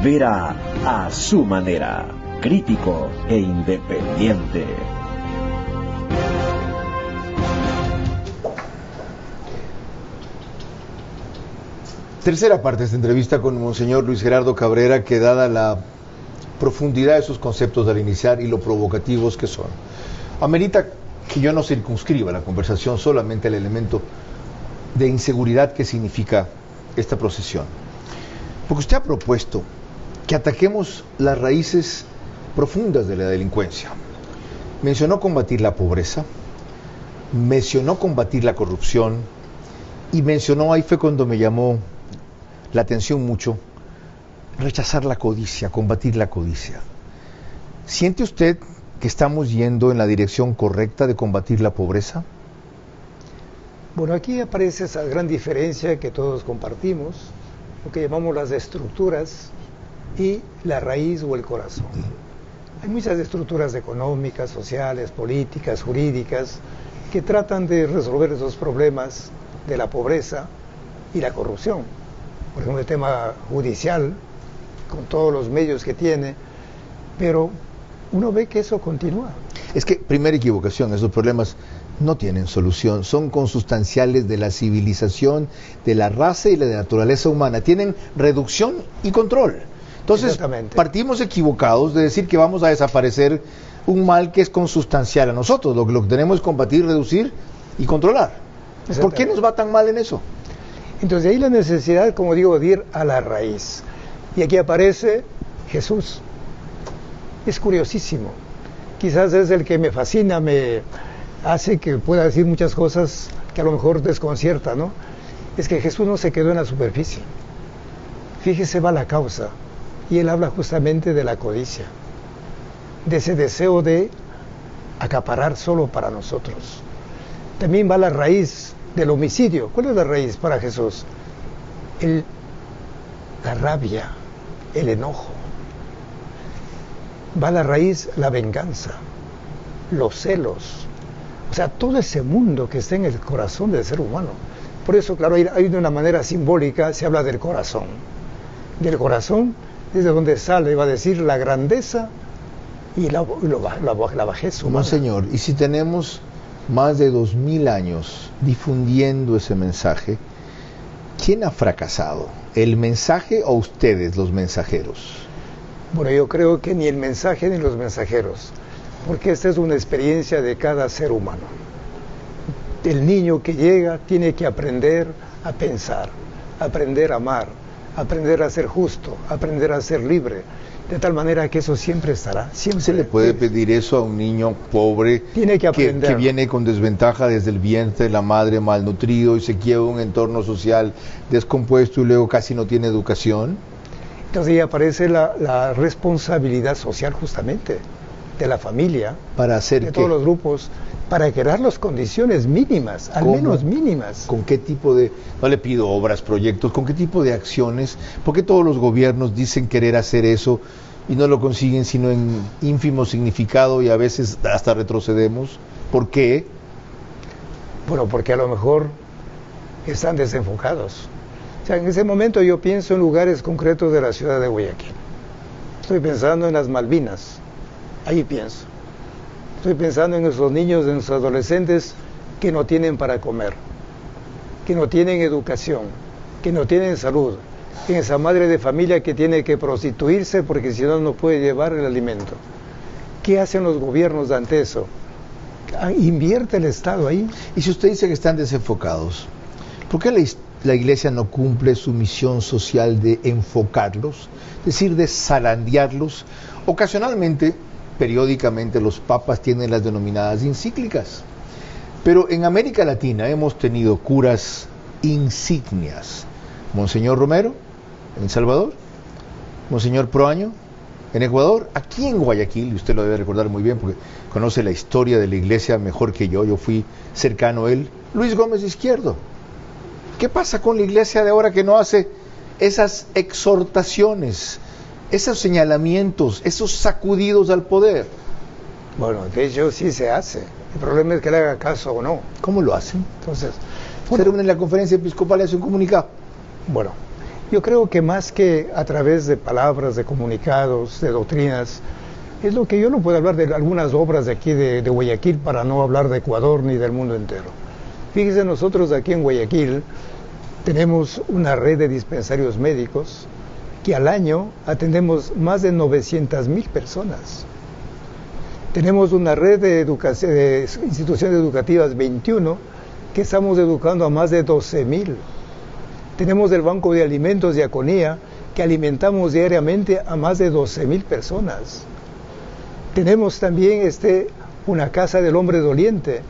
Vera a su manera, crítico e independiente. Tercera parte de esta entrevista con Monseñor Luis Gerardo Cabrera, que dada la profundidad de sus conceptos al iniciar y lo provocativos que son, amerita que yo no circunscriba la conversación solamente al elemento de inseguridad que significa esta procesión. Porque usted ha propuesto que ataquemos las raíces profundas de la delincuencia. Mencionó combatir la pobreza, mencionó combatir la corrupción y mencionó, ahí fue cuando me llamó la atención mucho, rechazar la codicia, combatir la codicia. ¿Siente usted que estamos yendo en la dirección correcta de combatir la pobreza? Bueno, aquí aparece esa gran diferencia que todos compartimos, lo que llamamos las estructuras y la raíz o el corazón. Hay muchas estructuras económicas, sociales, políticas, jurídicas, que tratan de resolver esos problemas de la pobreza y la corrupción. Por ejemplo, el tema judicial, con todos los medios que tiene, pero uno ve que eso continúa. Es que, primera equivocación, esos problemas no tienen solución, son consustanciales de la civilización, de la raza y de la naturaleza humana, tienen reducción y control. Entonces, partimos equivocados de decir que vamos a desaparecer un mal que es consustancial a nosotros, lo que tenemos es combatir, reducir y controlar. ¿Por qué nos va tan mal en eso? Entonces, ahí la necesidad, como digo, de ir a la raíz. Y aquí aparece Jesús. Es curiosísimo. Quizás es el que me fascina, me hace que pueda decir muchas cosas que a lo mejor desconcierta, ¿no? Es que Jesús no se quedó en la superficie. Fíjese, va la causa. Y él habla justamente de la codicia, de ese deseo de acaparar solo para nosotros. También va la raíz del homicidio. ¿Cuál es la raíz para Jesús? La rabia, el enojo. Va la raíz la venganza, los celos. O sea, todo ese mundo que está en el corazón del ser humano. Por eso, claro, hay de una manera simbólica, se habla del corazón. Del corazón es de donde sale, va a decir, la grandeza y la bajeza humana. Monseñor, y si tenemos más de 2000 años difundiendo ese mensaje, ¿quién ha fracasado? ¿El mensaje o ustedes, los mensajeros? Bueno, yo creo que ni el mensaje ni los mensajeros, porque esta es una experiencia de cada ser humano. El niño que llega tiene que aprender a pensar, aprender a amar, aprender a ser justo, aprender a ser libre, de tal manera que eso siempre estará. Siempre. ¿Se le puede pedir eso a un niño pobre tiene que aprender, que viene con desventaja desde el vientre de la madre, malnutrido y se quiebra un entorno social descompuesto y luego casi no tiene educación? Entonces ahí aparece la responsabilidad social justamente de la familia, para hacer de todos los grupos, para crear las condiciones mínimas, al menos mínimas. ¿Con qué tipo de, no le pido obras, proyectos, con qué tipo de acciones? ¿Por qué todos los gobiernos dicen querer hacer eso y no lo consiguen sino en ínfimo significado y a veces hasta retrocedemos? ¿Por qué? Bueno, porque a lo mejor están desenfocados. O sea, en ese momento yo pienso en lugares concretos de la ciudad de Guayaquil. Estoy pensando en las Malvinas, ahí pienso. Estoy pensando en esos niños, en esos adolescentes que no tienen para comer, que no tienen educación, que no tienen salud, en esa madre de familia que tiene que prostituirse porque si no, no puede llevar el alimento. ¿Qué hacen los gobiernos ante eso? ¿Invierte el Estado ahí? Y si usted dice que están desenfocados, ¿por qué la Iglesia no cumple su misión social de enfocarlos, es decir, de zarandearlos? Ocasionalmente, periódicamente, los papas tienen las denominadas encíclicas, pero en América Latina hemos tenido curas insignias. Monseñor Romero, en El Salvador, Monseñor Proaño, en Ecuador, aquí en Guayaquil, y usted lo debe recordar muy bien porque conoce la historia de la Iglesia mejor que yo fui cercano a él, Luis Gómez Izquierdo. ¿Qué pasa con la Iglesia de ahora que no hace esas exhortaciones, esos señalamientos, esos sacudidos al poder? Bueno, de hecho sí se hace. El problema es que le haga caso o no. ¿Cómo lo hacen? Entonces, se reúnen en la conferencia episcopal y hacen un comunicado. Bueno, yo creo que más que a través de palabras, de comunicados, de doctrinas, es lo que yo no puedo hablar de algunas obras de aquí de Guayaquil para no hablar de Ecuador ni del mundo entero. Fíjese, nosotros aquí en Guayaquil Tenemos una red de dispensarios médicos que al año atendemos más de 900,000 personas. Tenemos una red de instituciones educativas 21 que estamos educando a más de 12,000. Tenemos el Banco de Alimentos Diaconía que alimentamos diariamente a más de 12,000 personas. Tenemos también una casa del hombre doliente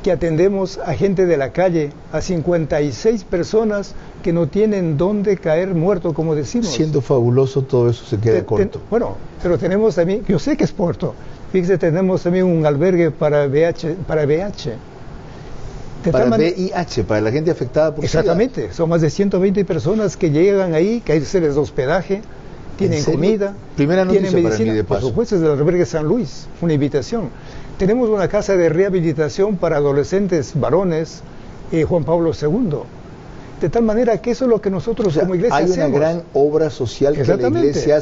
que atendemos a gente de la calle, a 56 personas que no tienen dónde caer muerto, como decimos. Siendo fabuloso, todo eso se queda corto. Bueno, pero tenemos también, yo sé que es corto, fíjese, tenemos también un albergue para VIH. Para VIH, para la gente afectada por exactamente, son más de 120 personas que llegan ahí, que ahí se les da hospedaje, tienen comida, primera noticia tienen medicina, para mí de paso. por supuesto, es del albergue San Luis, una invitación. Tenemos una casa de rehabilitación para adolescentes varones, Juan Pablo II. De tal manera que eso es lo que nosotros como iglesia hacemos. Hay una gran obra social que la iglesia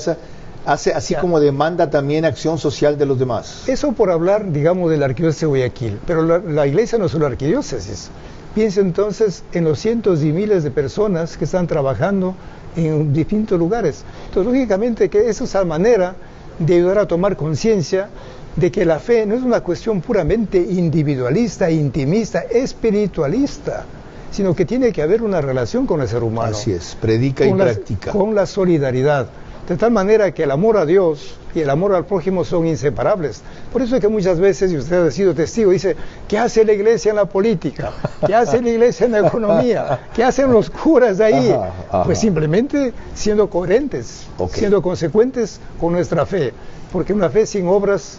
hace así como demanda también acción social de los demás. Eso por hablar, digamos, de la arquidiócesis de Guayaquil, pero la iglesia no es una arquidiócesis. Piense entonces en los cientos y miles de personas que están trabajando en distintos lugares. Entonces, lógicamente que esa es la manera de ayudar a tomar conciencia de que la fe no es una cuestión puramente individualista, intimista, espiritualista, sino que tiene que haber una relación con el ser humano. Así es, predica y practica. Con la solidaridad. De tal manera que el amor a Dios y el amor al prójimo son inseparables. Por eso es que muchas veces, y usted ha sido testigo, dice, ¿qué hace la iglesia en la política? ¿Qué hace la iglesia en la economía? ¿Qué hacen los curas de ahí? Pues simplemente siendo coherentes, siendo consecuentes con nuestra fe. Porque una fe sin obras,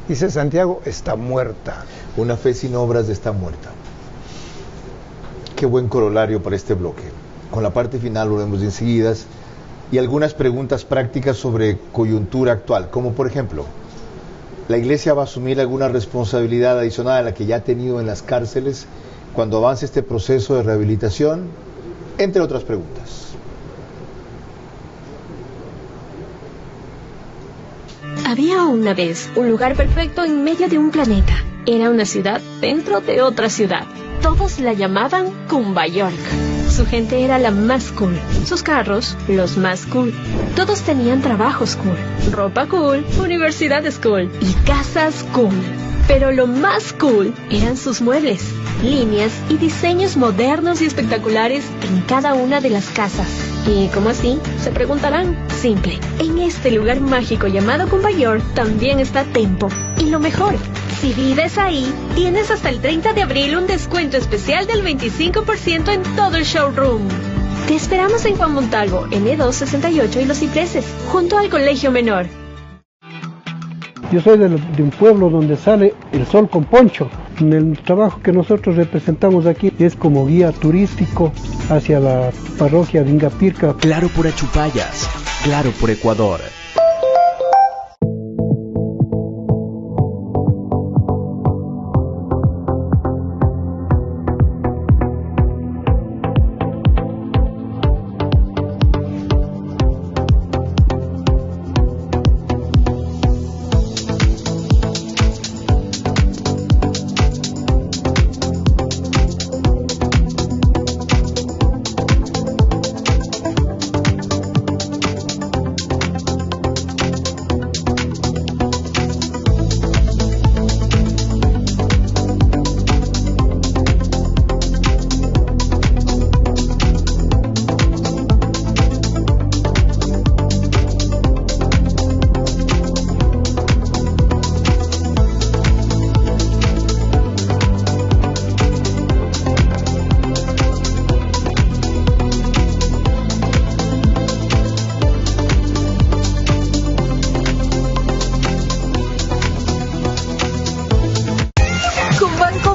dice Santiago, está muerta. Una fe sin obras está muerta. Qué buen corolario para este bloque. Con la parte final volvemos de enseguida. Y algunas preguntas prácticas sobre coyuntura actual, como por ejemplo, ¿la iglesia va a asumir alguna responsabilidad adicional a la que ya ha tenido en las cárceles cuando avance este proceso de rehabilitación? Entre otras preguntas. Había una vez un lugar perfecto en medio de un planeta. Era una ciudad dentro de otra ciudad. Todos la llamaban Cumba York. Su gente era la más cool, sus carros los más cool. Todos tenían trabajos cool, ropa cool, universidades cool y casas cool. Pero lo más cool eran sus muebles, líneas y diseños modernos y espectaculares en cada una de las casas. ¿Y cómo así? Se preguntarán. Simple. En este lugar mágico llamado Cumba York también está Tempo. Y lo mejor, si vives ahí, tienes hasta el 30 de abril un descuento especial del 25% en todo el showroom. Te esperamos en Juan Montalvo, N268 y Los Cipreses, junto al Colegio Menor. Yo soy de un pueblo donde sale el sol con poncho. El trabajo que nosotros representamos aquí es como guía turístico hacia la parroquia de Ingapirca. Claro por Achupayas, claro por Ecuador.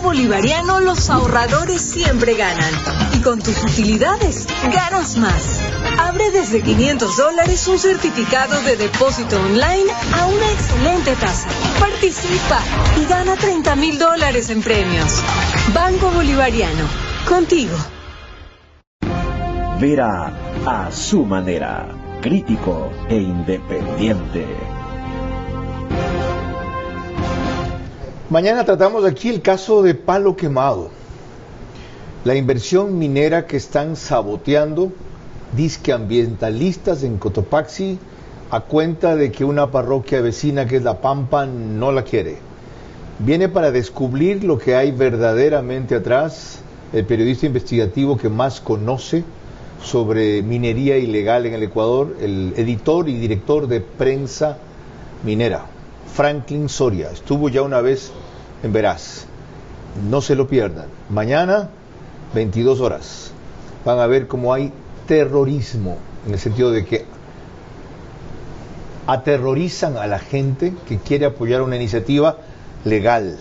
Bolivariano, los ahorradores siempre ganan. Y con tus utilidades, ganas más. Abre desde $500 un certificado de depósito online a una excelente tasa. Participa y gana $30,000 en premios. Banco Bolivariano, contigo. Vera a su manera, crítico e independiente. Mañana tratamos aquí el caso de Palo Quemado. La inversión minera que están saboteando, disque ambientalistas en Cotopaxi, a cuenta de que una parroquia vecina que es La Pampa no la quiere. Viene para descubrir lo que hay verdaderamente atrás, el periodista investigativo que más conoce sobre minería ilegal en el Ecuador, el editor y director de Prensa Minera, Franklin Soria. Estuvo ya una vez en Veraz. No se lo pierdan. Mañana, 22 horas, van a ver cómo hay terrorismo, en el sentido de que aterrorizan a la gente que quiere apoyar una iniciativa legal.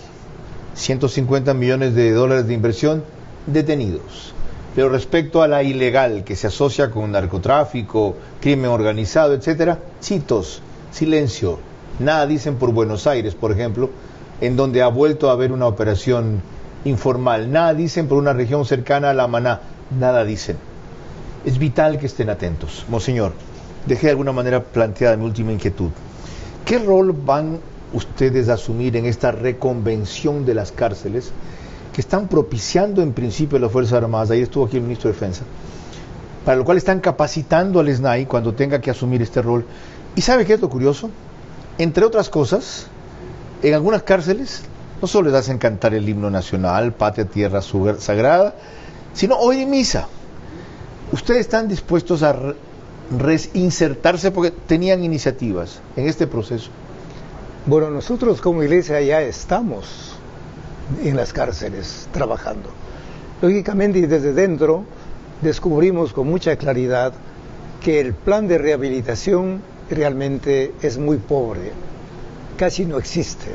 150 millones de dólares de inversión, detenidos. Pero respecto a la ilegal, que se asocia con narcotráfico, crimen organizado, etcétera, chitos, silencio. Nada dicen por Buenos Aires, por ejemplo, en donde ha vuelto a haber una operación informal. Nada dicen por una región cercana a La Maná. Nada dicen. Es vital que estén atentos. Monseñor, dejé de alguna manera planteada mi última inquietud. ¿Qué rol van ustedes a asumir en esta reconvención de las cárceles que están propiciando en principio las Fuerzas Armadas? Ahí estuvo aquí el ministro de Defensa, para lo cual están capacitando al SNAI cuando tenga que asumir este rol. ¿Y sabe qué es lo curioso? Entre otras cosas, en algunas cárceles no solo les hacen cantar el himno nacional, Patria, Tierra Sagrada, sino oír misa. ¿Ustedes están dispuestos a reinsertarse porque tenían iniciativas en este proceso? Bueno, nosotros como iglesia ya estamos en las cárceles trabajando. Lógicamente, y desde dentro descubrimos con mucha claridad que el plan de rehabilitación realmente es muy pobre, casi no existe,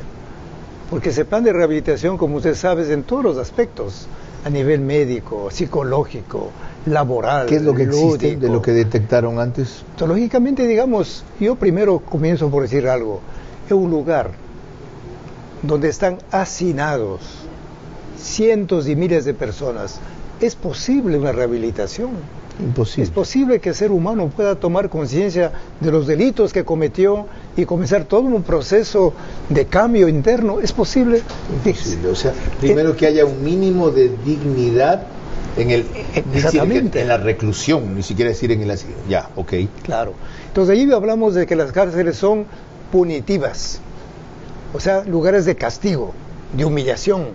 porque ese plan de rehabilitación, como usted sabe, es en todos los aspectos, a nivel médico, psicológico, laboral. ¿Qué es lo que lúdico, existe de lo que detectaron antes? Lógicamente, digamos, yo primero comienzo por decir algo. Es un lugar donde están hacinados cientos y miles de personas. ¿Es posible una rehabilitación? Imposible. ¿Es posible que el ser humano pueda tomar conciencia de los delitos que cometió y comenzar todo un proceso de cambio interno? ¿Es posible? Imposible. O sea, primero que haya un mínimo de dignidad en el, exactamente, en la reclusión, ni siquiera decir en el asilo. Ya, ok. Claro. Entonces allí hablamos de que las cárceles son punitivas, o sea, lugares de castigo, de humillación.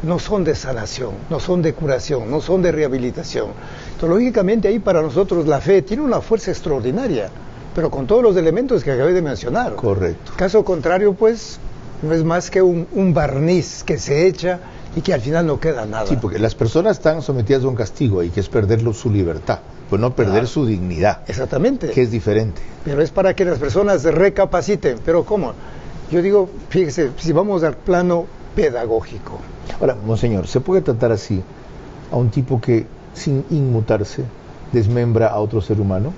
No son de sanación, no son de curación, no son de rehabilitación. Entonces, lógicamente, ahí para nosotros la fe tiene una fuerza extraordinaria, pero con todos los elementos que acabé de mencionar. Correcto. Caso contrario, pues, no es más que un barniz que se echa y que al final no queda nada. Sí, porque las personas están sometidas a un castigo y que es perder su libertad, pues no perder su dignidad. Exactamente. Que es diferente. Pero es para que las personas recapaciten. ¿Pero cómo? Yo digo, fíjese, si vamos al plano pedagógico. Ahora, monseñor, ¿se puede tratar así a un tipo que, sin inmutarse, desmembra a otro ser humano?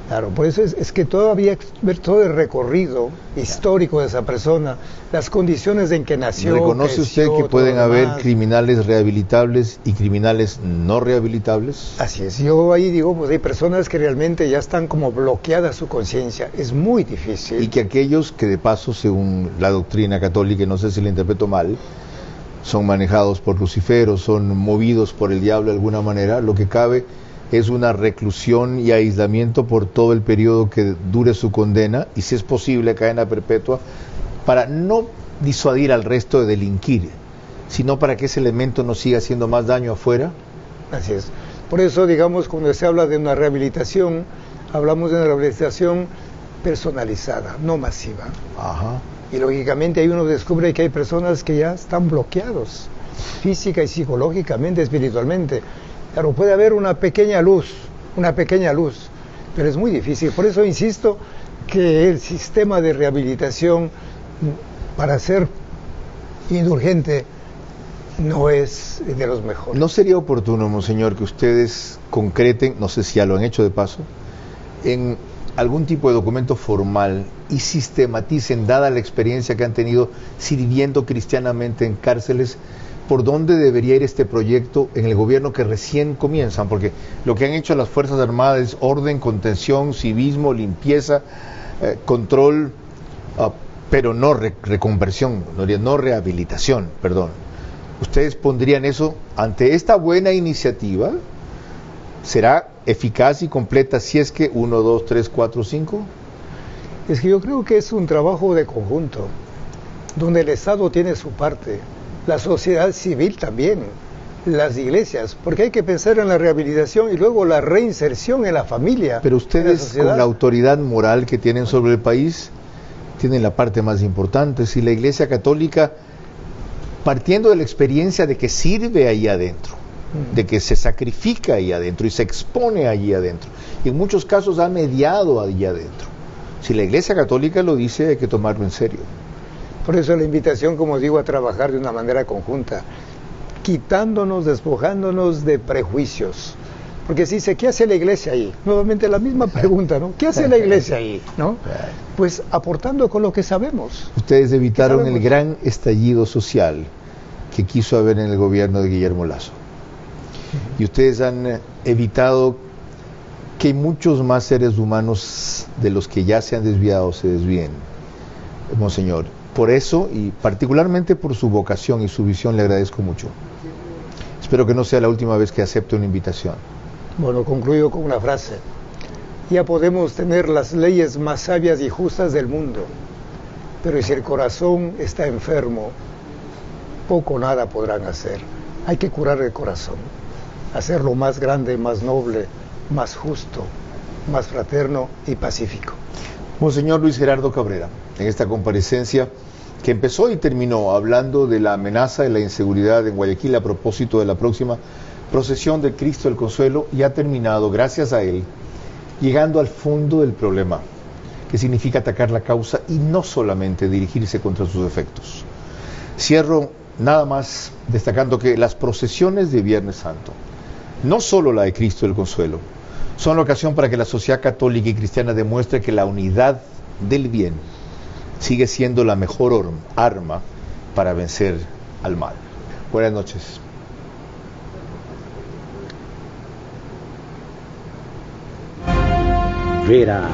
Claro, por eso es que todavía ver todo el recorrido histórico de esa persona, las condiciones en que nació. ¿Reconoce usted que pueden haber criminales rehabilitables y criminales no rehabilitables? Así es, yo ahí digo, pues hay personas que realmente ya están como bloqueadas su conciencia, es muy difícil. Y que aquellos que de paso, según la doctrina católica, no sé si la interpreto mal, son manejados por Lucifer o son movidos por el diablo de alguna manera, lo que cabe es una reclusión y aislamiento por todo el periodo que dure su condena, y si es posible cadena perpetua, para no disuadir al resto de delinquir, sino para que ese elemento no siga haciendo más daño afuera. Así es. Por eso, digamos, cuando se habla de una rehabilitación, hablamos de una rehabilitación personalizada, no masiva. Ajá. Y lógicamente ahí uno descubre que hay personas que ya están bloqueados, física y psicológicamente, espiritualmente. Claro, puede haber una pequeña luz, pero es muy difícil. Por eso insisto que el sistema de rehabilitación, para ser indulgente, no es de los mejores. ¿No sería oportuno, monseñor, que ustedes concreten, no sé si ya lo han hecho de paso, en algún tipo de documento formal y sistematicen, dada la experiencia que han tenido sirviendo cristianamente en cárceles, por dónde debería ir este proyecto en el gobierno que recién comienzan? Porque lo que han hecho las Fuerzas Armadas es orden, contención, civismo, limpieza, control, pero no reconversión, no rehabilitación, perdón. ¿Ustedes pondrían eso ante esta buena iniciativa? ¿Será eficaz y completa si es que 1, 2, 3, 4, 5? Es que yo creo que es un trabajo de conjunto, donde el Estado tiene su parte, la sociedad civil también, las iglesias, porque hay que pensar en la rehabilitación y luego la reinserción en la familia. Pero ustedes, con la autoridad moral que tienen sobre el país, tienen la parte más importante. Si la Iglesia Católica, partiendo de la experiencia de que sirve ahí adentro, de que se sacrifica ahí adentro y se expone allí adentro, y en muchos casos ha mediado allí adentro. Si la Iglesia Católica lo dice, hay que tomarlo en serio. Por eso la invitación, como digo, a trabajar de una manera conjunta, quitándonos, despojándonos de prejuicios. Porque si dice, ¿qué hace la Iglesia ahí? Nuevamente la misma pregunta, ¿no? ¿Qué hace la Iglesia ahí? ¿No? Pues aportando con lo que sabemos. Ustedes evitaron el gran estallido social que quiso haber en el gobierno de Guillermo Lasso. Y ustedes han evitado que muchos más seres humanos de los que ya se han desviado se desvíen, Monseñor. Por eso, y particularmente por su vocación y su visión, le agradezco mucho. Espero que no sea la última vez que acepte una invitación. Bueno, concluyo con una frase. Ya podemos tener las leyes más sabias y justas del mundo, pero si el corazón está enfermo, poco o nada podrán hacer. Hay que curar el corazón, hacerlo más grande, más noble, más justo, más fraterno y pacífico. Monseñor Luis Gerardo Cabrera, en esta comparecencia que empezó y terminó hablando de la amenaza de la inseguridad en Guayaquil a propósito de la próxima procesión del Cristo del Consuelo, y ha terminado, gracias a él, llegando al fondo del problema, que significa atacar la causa y no solamente dirigirse contra sus efectos. Cierro nada más destacando que las procesiones de Viernes Santo, no solo la de Cristo del Consuelo, son la ocasión para que la sociedad católica y cristiana demuestre que la unidad del bien sigue siendo la mejor arma para vencer al mal. Buenas noches. Vera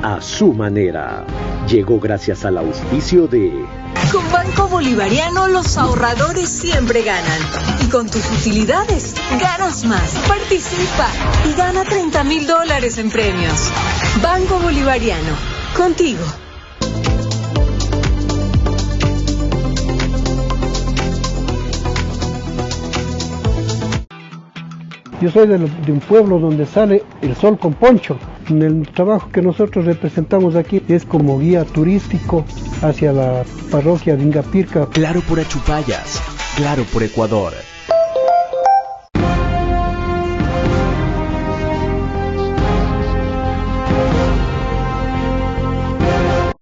a su manera. Llegó gracias al auspicio de... Con Banco Bolivariano los ahorradores siempre ganan. Y con tus utilidades, ganas más. Participa y gana $30,000 en premios. Banco Bolivariano, contigo. Yo soy de un pueblo donde sale el sol con poncho. El trabajo que nosotros representamos aquí es como guía turístico hacia la parroquia de Ingapirca. Claro por Achupayas, claro por Ecuador.